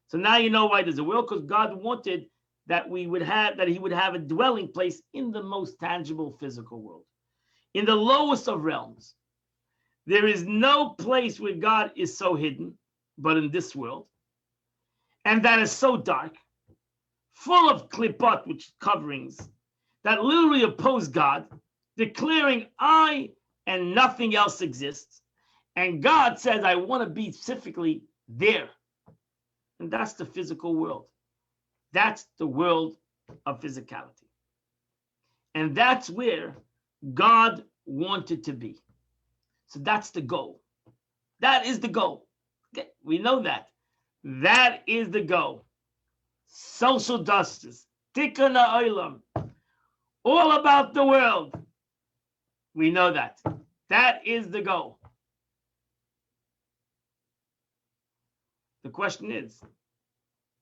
So now you know why there's a world, because God wanted that he would have a dwelling place in the most tangible physical world, in the lowest of realms. There is no place where God is so hidden, but in this world, and that is so dark, full of klippot, which coverings, that literally oppose God, declaring I and nothing else exists. And God says, I want to be specifically there. And that's the physical world. That's the world of physicality. And that's where God wanted to be. So that's the goal. That is the goal. Okay, we know that. That is the goal. Social justice. Tikkun ha'olam. All about the world. We know that. That is the goal. The question is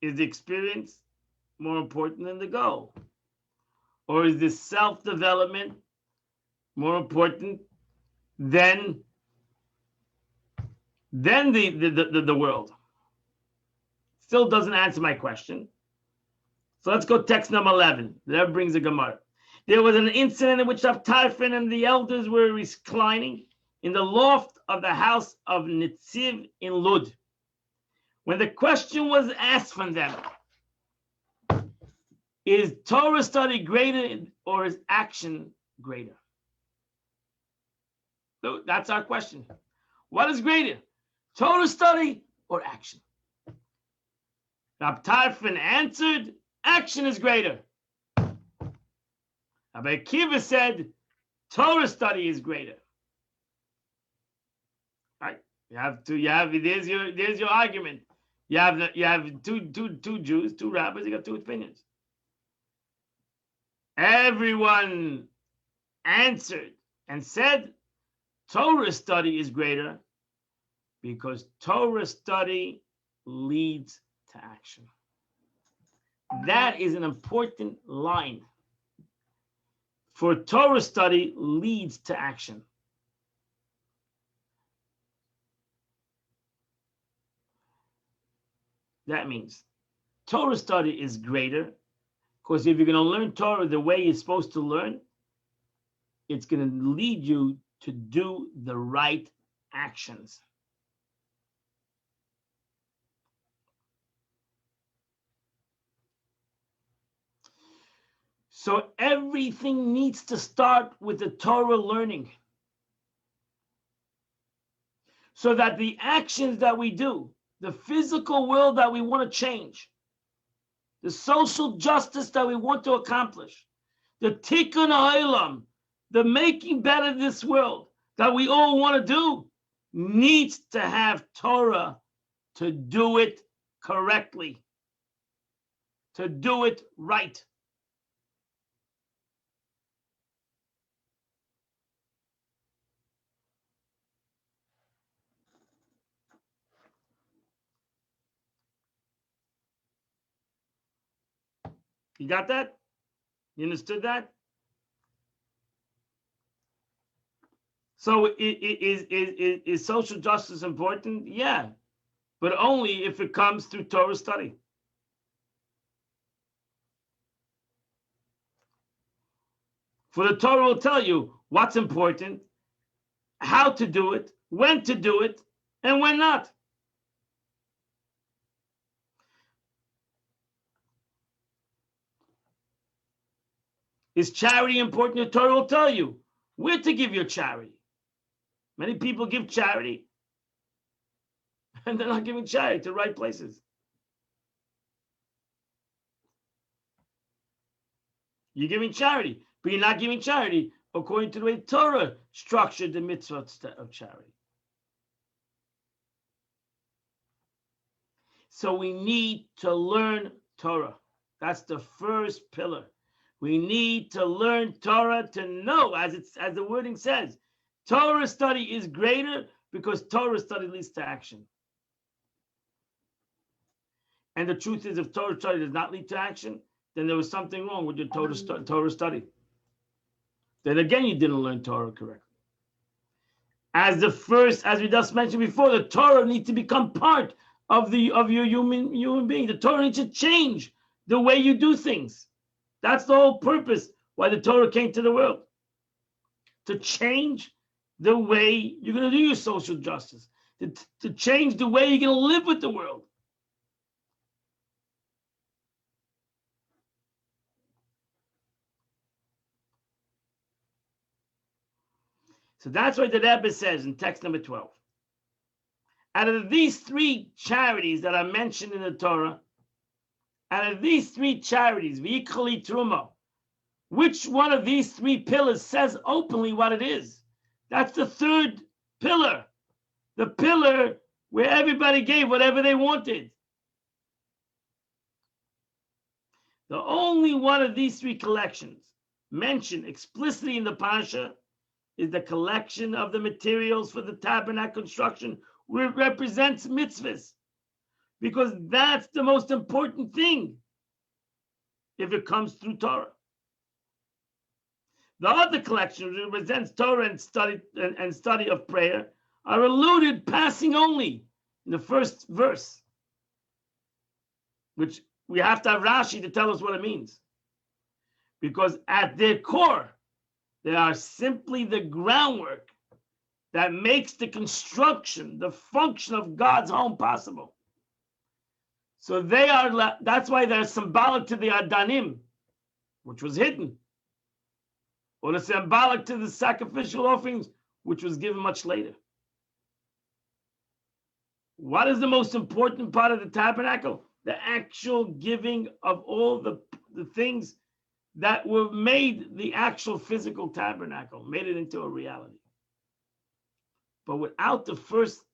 the experience more important than the goal? Or is the self-development more important than the world? Still doesn't answer my question. So let's go text number 11. That brings a Gemara. There was an incident in which Tarfon and the elders were reclining in the loft of the house of Nitziv in Lud. When the question was asked from them, is Torah study greater or is action greater? So that's our question. What is greater, Torah study or action? Rab Tarfon answered, action is greater. Rabbi Akiva said, Torah study is greater. Right? There's your argument. You have two Jews, two rabbis, you got two opinions. Everyone answered and said, Torah study is greater because Torah study leads to action. That is an important line. For Torah study leads to action. That means Torah study is greater because if you're going to learn Torah the way you're supposed to learn, it's going to lead you to do the right actions. So everything needs to start with the Torah learning. So that the actions that we do, the physical world that we want to change, the social justice that we want to accomplish, the tikkun ha'olam, the making better this world that we all want to do, needs to have Torah to do it correctly, to do it right. You got that? You understood that? So is social justice important? Yeah. but only if it comes through Torah study. For the Torah will tell you what's important, how to do it, when to do it, and when not. Is charity important? The Torah will tell you where to give your charity. Many people give charity and they're not giving charity to the right places. You're giving charity, but you're not giving charity according to the way Torah structured the mitzvah of charity. So we need to learn Torah. That's the first pillar. We need to learn Torah to know, as the wording says, Torah study is greater because Torah study leads to action. And the truth is, if Torah study does not lead to action, then there was something wrong with your Torah study. Then again, you didn't learn Torah correctly. As we just mentioned before, the Torah needs to become part of your human being. The Torah needs to change the way you do things. That's the whole purpose why the Torah came to the world. To change the way you're going to do your social justice. To change the way you're going to live with the world. So that's what the Rebbe says in text number 12. Out of these three charities that are mentioned in the Torah, out of these three charities, V'yikhali Teruma, which one of these three pillars says openly what it is? That's the third pillar. The pillar where everybody gave whatever they wanted. The only one of these three collections mentioned explicitly in the Parsha is the collection of the materials for the tabernacle construction, where it represents mitzvahs. Because that's the most important thing if it comes through Torah. The other collection represents Torah and study of prayer are alluded passing only in the first verse, which we have to have Rashi to tell us what it means. Because at their core, they are simply the groundwork that makes the construction, the function of God's home possible. So that's why they're symbolic to the Adanim, which was hidden, or they're symbolic to the sacrificial offerings, which was given much later. What is the most important part of the tabernacle? The actual giving of all the things that were made the actual physical tabernacle, made it into a reality. But without the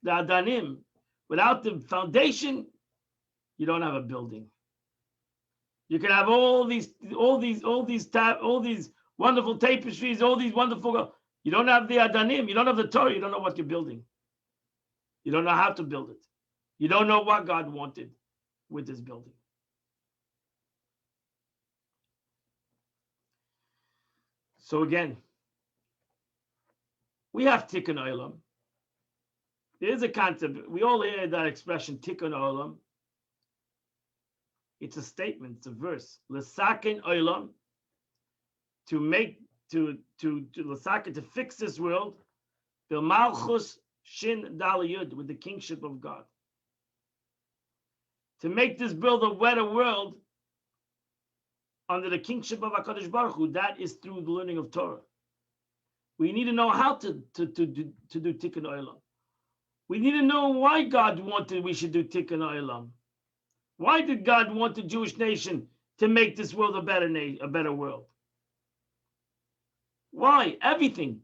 Adanim, without the foundation, you don't have a building. You can have all these wonderful tapestries, all these wonderful. You don't have the Adanim. You don't have the Torah. You don't know what you're building. You don't know how to build it. You don't know what God wanted with this building. So again, we have Tikkun Olam. There is a concept. We all hear that expression, Tikkun Olam. It's a statement. It's a verse. L'saken Olam, to fix this world. Bil Malchus Shin Dal Yud, with the kingship of God. To make this world a better world under the kingship of HaKadosh Baruch Hu, that is through the learning of Torah. We need to know how to do Tikkun Olam. We need to know why God wanted we should do Tikkun Olam. Why did God want the Jewish nation to make this world a better world? Why? Everything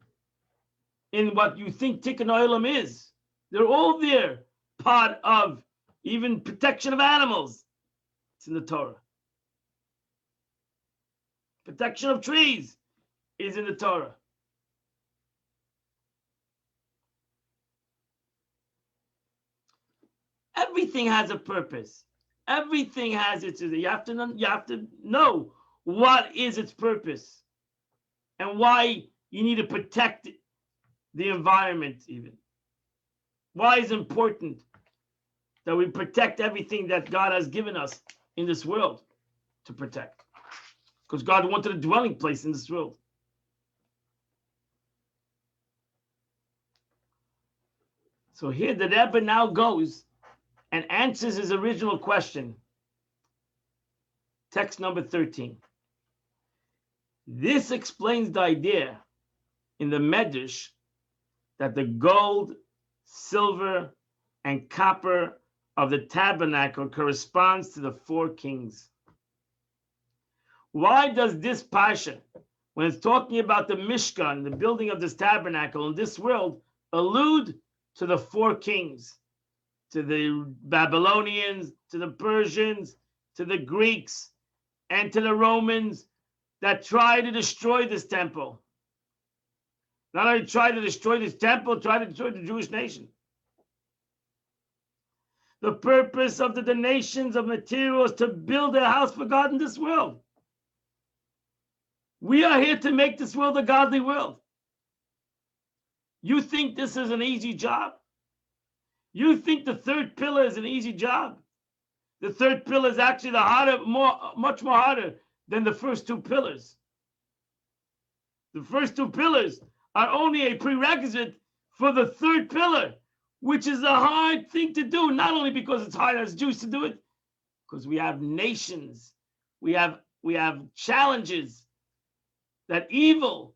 in what you think Tikkun Olam is, they're all there. Part of even protection of animals. It's in the Torah. Protection of trees is in the Torah. Everything has a purpose. Everything has its. You have to know what is its purpose and why you need to protect the environment. Even why is it important that we protect everything that God has given us in this world to protect. Because God wanted a dwelling place in this world. So here the Rebbe now goes and answers his original question. Text number 13. This explains the idea in the Medrash that the gold, silver, and copper of the tabernacle corresponds to the 4 kings. Why does this Parsha, when it's talking about the Mishkan, the building of this tabernacle in this world, allude to the 4 kings, to the Babylonians, to the Persians, to the Greeks, and to the Romans that tried to destroy this temple? Not only tried to destroy this temple, tried to destroy the Jewish nation. The purpose of the donations of materials to build a house for God in this world. We are here to make this world a godly world. You think this is an easy job? You think the 3rd pillar is an easy job? The 3rd pillar is actually much more harder than the first 2 pillars. The first 2 pillars are only a prerequisite for the 3rd pillar, which is a hard thing to do, not only because it's hard as Jews to do it, because we have nations, we have challenges that evil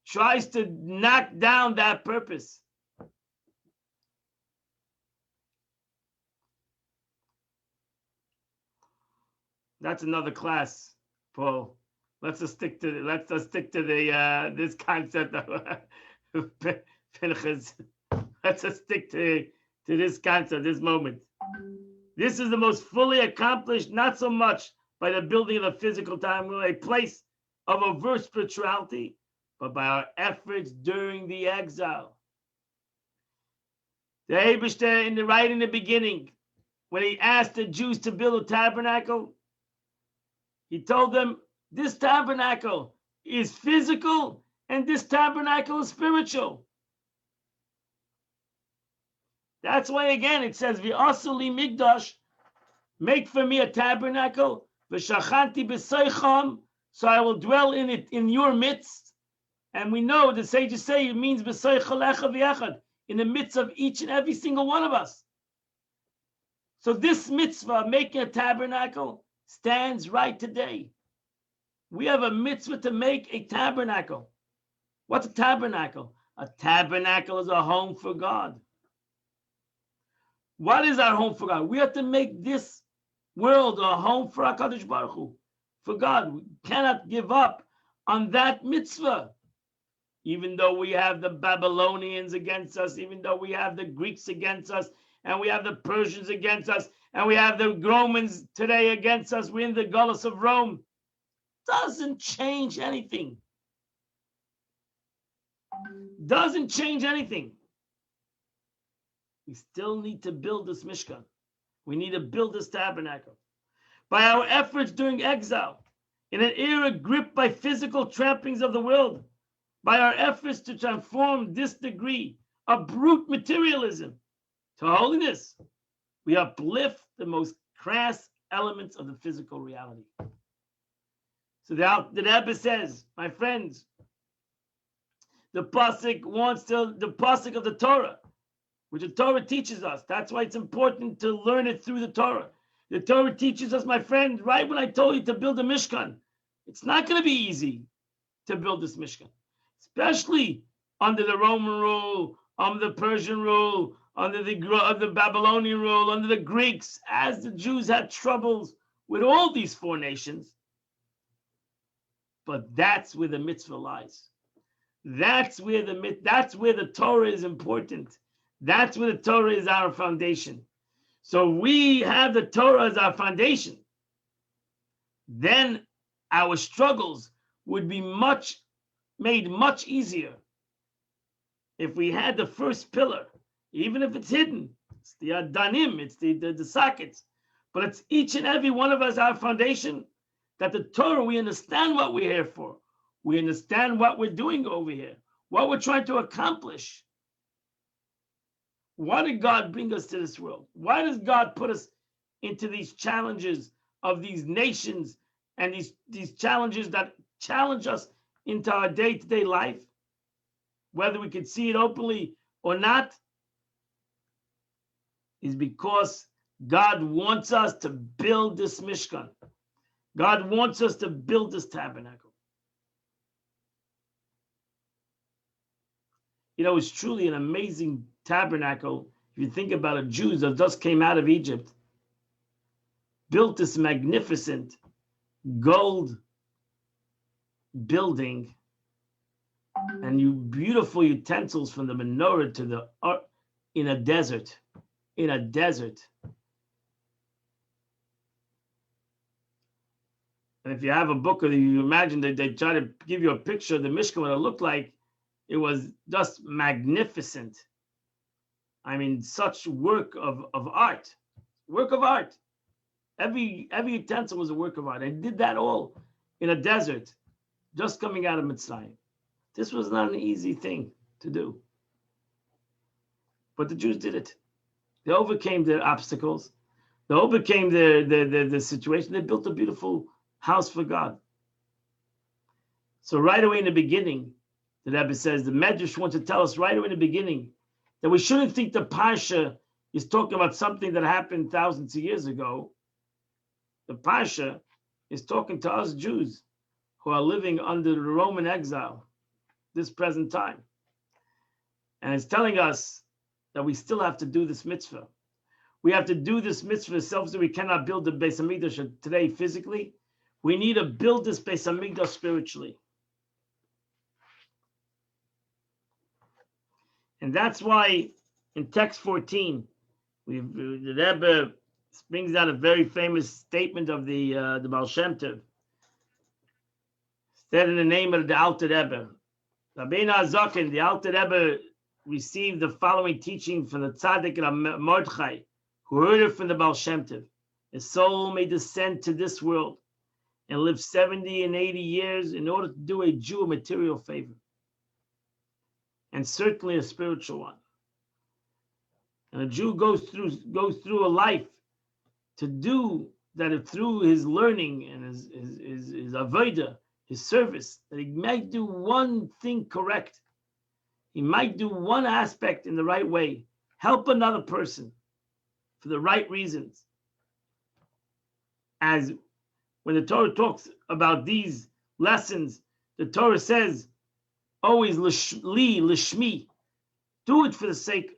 tries to knock down that purpose. That's another class, Paul. Let's just stick to the this concept of Pinchas. Let's just stick to this concept, this moment. This is the most fully accomplished, not so much by the building of the physical time, a place of overt spirituality, but by our efforts during the exile. The Eibishter, right in the beginning, when he asked the Jews to build a tabernacle, he told them, this tabernacle is physical and this tabernacle is spiritual. That's why, again, it says, V'asuli migdash, make for me a tabernacle, v'shachanti b'seicham, so I will dwell in it, in your midst. And we know, the sages say, it means b'seichel echad v'echad, in the midst of each and every single one of us. So this mitzvah, making a tabernacle, stands right today. We have a mitzvah to make a tabernacle. What's a tabernacle? A tabernacle is a home for God. What is our home for God? We have to make this world a home for HaKadosh Baruch Hu, for God. We cannot give up on that mitzvah. Even though we have the Babylonians against us, even though we have the Greeks against us, and we have the Persians against us, and we have the Romans today against us, we're in the Galus of Rome. Doesn't change anything. Doesn't change anything. We still need to build this Mishkan. We need to build this tabernacle. By our efforts during exile, in an era gripped by physical trappings of the world, by our efforts to transform this degree of brute materialism to holiness, we uplift the most crass elements of the physical reality. So the Rebbe says, my friends, the pasuk of the Torah, which the Torah teaches us. That's why it's important to learn it through the Torah. The Torah teaches us, my friend, right when I told you to build a Mishkan, it's not going to be easy to build this Mishkan, especially under the Roman rule, under the Persian rule, under the Babylonian rule, under the Greeks, as the Jews had troubles with all these 4 nations. But that's where the mitzvah lies. That's where the Torah is important. That's where the Torah is our foundation. So we have the Torah as our foundation. Then our struggles would be made much easier if we had the first pillar, even if it's hidden. It's the adanim, it's the sockets. But it's each and every one of us our foundation, that the Torah, we understand what we're here for. We understand what we're doing over here, what we're trying to accomplish. Why did God bring us to this world? Why does God put us into these challenges of these nations and these challenges that challenge us into our day-to-day life? Whether we can see it openly or not, is because God wants us to build this Mishkan. God wants us to build this tabernacle. You know, it's truly an amazing tabernacle. If you think about it, Jews that just came out of Egypt built this magnificent gold building and you beautiful utensils from the menorah to the in a desert. In a desert. And if you have a book or you imagine that they try to give you a picture of the Mishkan, what it looked like, it was just magnificent. I mean, such work of art. Work of art. Every utensil was a work of art. They did that all in a desert, just coming out of Mitzrayim. This was not an easy thing to do. But the Jews did it. They overcame their obstacles. They overcame the situation. They built a beautiful house for God. So right away in the beginning, the Rebbe says, the Medrash wants to tell us right away in the beginning that we shouldn't think the Parsha is talking about something that happened thousands of years ago. The Parsha is talking to us Jews who are living under the Roman exile this present time. And it's telling us that we still have to do this mitzvah. We have to do this mitzvah self that we cannot build the Beis Hamikdash today physically. We need to build this Beis Hamikdash spiritually. And that's why in text 14, the Rebbe brings out a very famous statement of the Baal Shem Tov. Said in the name of the Alter Rebbe. Rabbeinu HaZaken, the Alter Rebbe, received the following teaching from the Tzaddik and Mordechai, who heard it from the Baal Shem Tov. His soul may descend to this world and live 70 and 80 years in order to do a Jew a material favor, and certainly a spiritual one. And a Jew goes through a life to do that through his learning and his avodah, his service, that he might do one thing correct. He might do one aspect in the right way, help another person for the right reasons. As when the Torah talks about these lessons, the Torah says, always lishmi, do it for the sake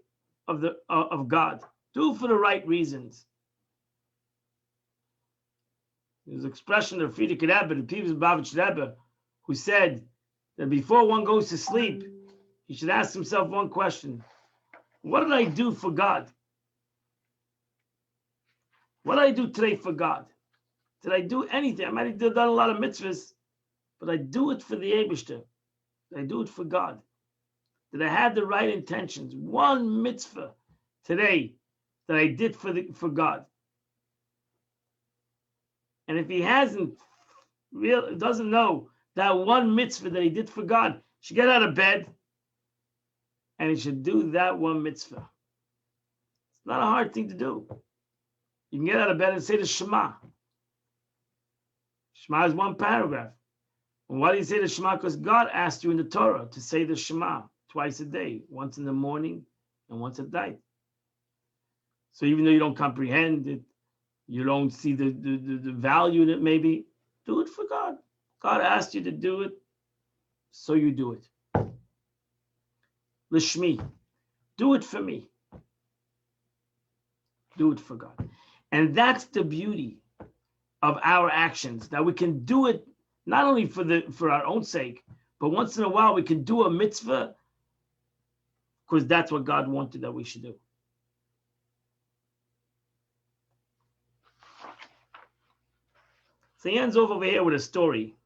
of God, do it for the right reasons. There's an expression of Frierdiker Rebbe, the Pivos Bavitch Rebbe, who said that before one goes to sleep, he should ask himself one question: what did I do for God? What did I do today for God? Did I do anything? I might have done a lot of mitzvahs, but I do it for the Eibishter. Did I do it for God? Did I have the right intentions? One mitzvah today that I did for God. And if he doesn't know that one mitzvah that he did for God, he should get out of bed and he should do that one mitzvah. It's not a hard thing to do. You can get out of bed and say the Shema. Shema is one paragraph. And why do you say the Shema? Because God asked you in the Torah to say the Shema twice a day, once in the morning and once at night. So even though you don't comprehend it, you don't see the value in it, maybe, do it for God. God asked you to do it, so you do it. Lishmi, do it for me. Do it for God. And that's the beauty of our actions, that we can do it not only for our own sake, but once in a while we can do a mitzvah because that's what God wanted that we should do. So he ends off over here with a story.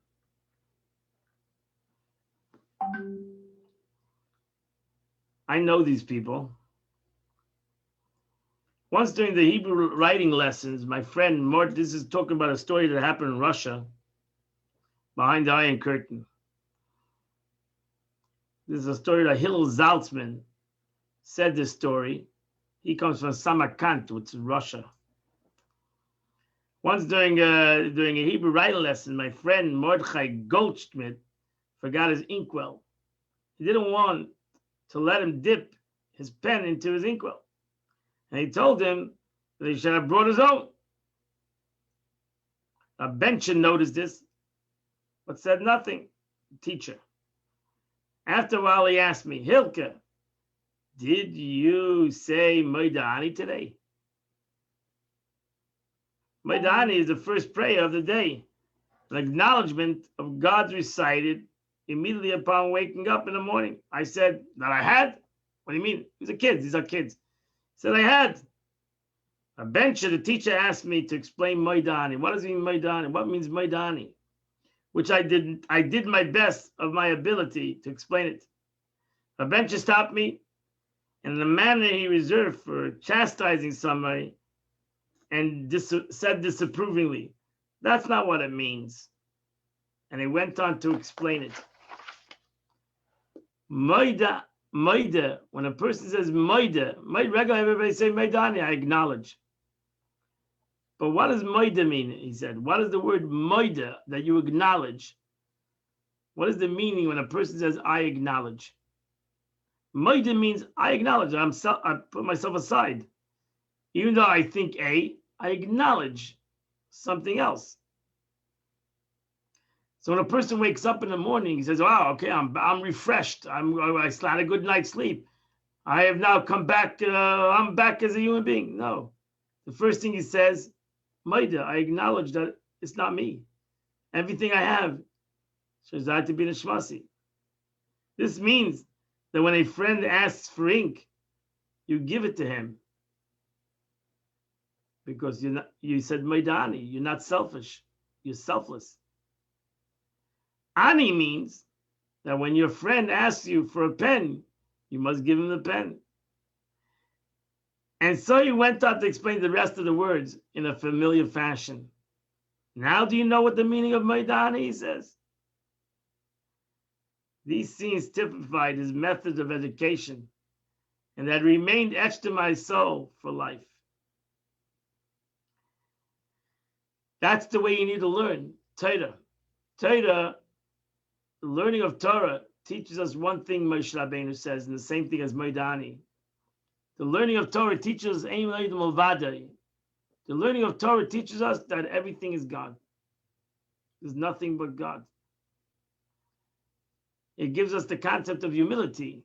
I know these people. Once during the Hebrew writing lessons, my friend Mort, this is talking about a story that happened in Russia, behind the Iron Curtain. This is a story that Hillel Zaltzman said this story, He comes from Samarkand, which is Russia. Once during a Hebrew writing lesson, my friend Mordechai Goldschmidt forgot his inkwell. He didn't want to let him dip his pen into his inkwell, and he told him that he should have brought his own. A bencher noticed this, but said nothing. Teacher. After a while, he asked me, Hilke, did you say Moidani today? Moidani is the first prayer of the day, an acknowledgement of God's recited immediately upon waking up in the morning. I said that I had. What do you mean? These are kids. These are kids. He said I had. A bencher, the teacher asked me to explain Moidani. What does it mean Moidani? What means Moidani? Which I didn't. I did my best of my ability to explain it. A bencher stopped me, and in the manner he reserved for chastising somebody, and said disapprovingly, "That's not what it means." And he went on to explain it. Moida, moida. When a person says moida, regularly everybody say Moidani. I acknowledge. But what does moida mean? He said. What is the word moida that you acknowledge? What is the meaning when a person says I acknowledge? Moida means I acknowledge. I put myself aside. Even though I think A, I acknowledge something else. So when a person wakes up in the morning, he says, "Wow, okay, I'm refreshed. I had a good night's sleep. I have now come back. I'm back as a human being." No, the first thing he says, "Maida, I acknowledge that it's not me. Everything I have shows that to be neshmasi." This means that when a friend asks for ink, you give it to him because you said Maidani. You're not selfish. You're selfless. Ani means that when your friend asks you for a pen, you must give him the pen. And so he went on to explain the rest of the words in a familiar fashion. Now do you know what the meaning of Maidani, he says? These scenes typified his methods of education and that remained etched in my soul for life. That's the way you need to learn Torah. Torah, the learning of Torah, teaches us one thing, Moshe Rabbeinu says, and the same thing as Moidani. The learning of Torah teaches us Ein Elohim Milvadai. The learning of Torah teaches us that everything is God. There's nothing but God. It gives us the concept of humility.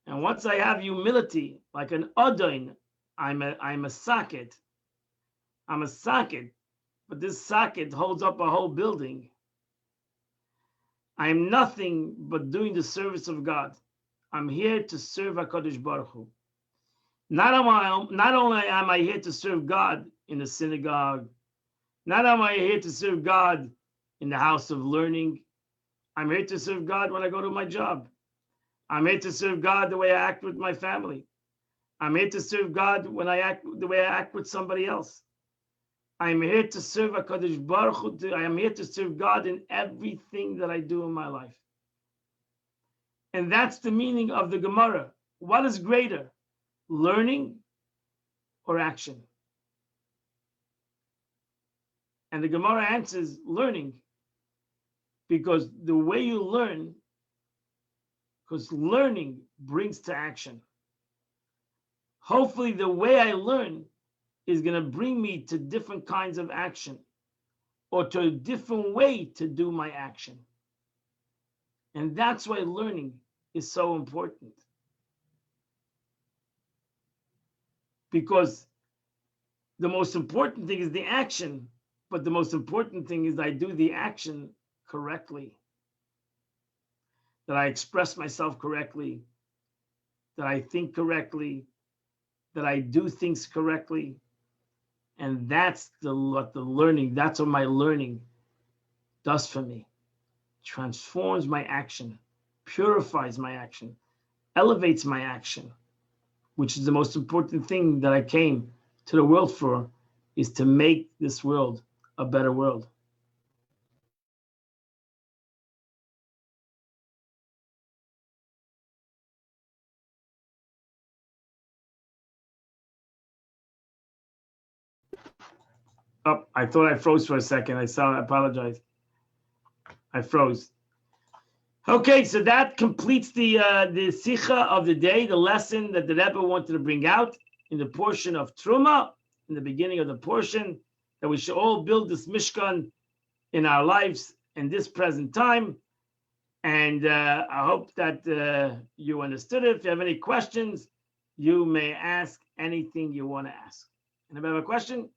And once I have humility, like an Adon, I'm a socket. I'm a socket, but this socket holds up a whole building. I am nothing but doing the service of God. I'm here to serve HaKadosh Baruch Hu. Not only am I here to serve God in the synagogue, not am I here to serve God in the house of learning, I'm here to serve God when I go to my job. I'm here to serve God the way I act with my family. I'm here to serve God when I act the way I act with somebody else. I'm here to serve HaKadosh Baruch Hu. I am here to serve God in everything that I do in my life. And that's the meaning of the Gemara. What is greater, learning or action? And the Gemara answers learning, because the way you learn, because learning brings to action. Hopefully the way I learn is going to bring me to different kinds of action, or to a different way to do my action. And that's why learning is so important. Because the most important thing is the action, but the most important thing is I do the action correctly. That I express myself correctly, that I think correctly, that I do things correctly. And that's what the learning, that's what my learning does for me. Transforms my action, purifies my action, elevates my action, which is the most important thing that I came to the world for, is to make this world a better world. Oh, I thought I froze for a second. I apologize. I froze. Okay, so that completes the sikha of the day, the lesson that the Rebbe wanted to bring out in the portion of Teruma, in the beginning of the portion, that we should all build this Mishkan in our lives in this present time. And I hope that you understood it. If you have any questions, you may ask anything you want to ask. Anybody have a question?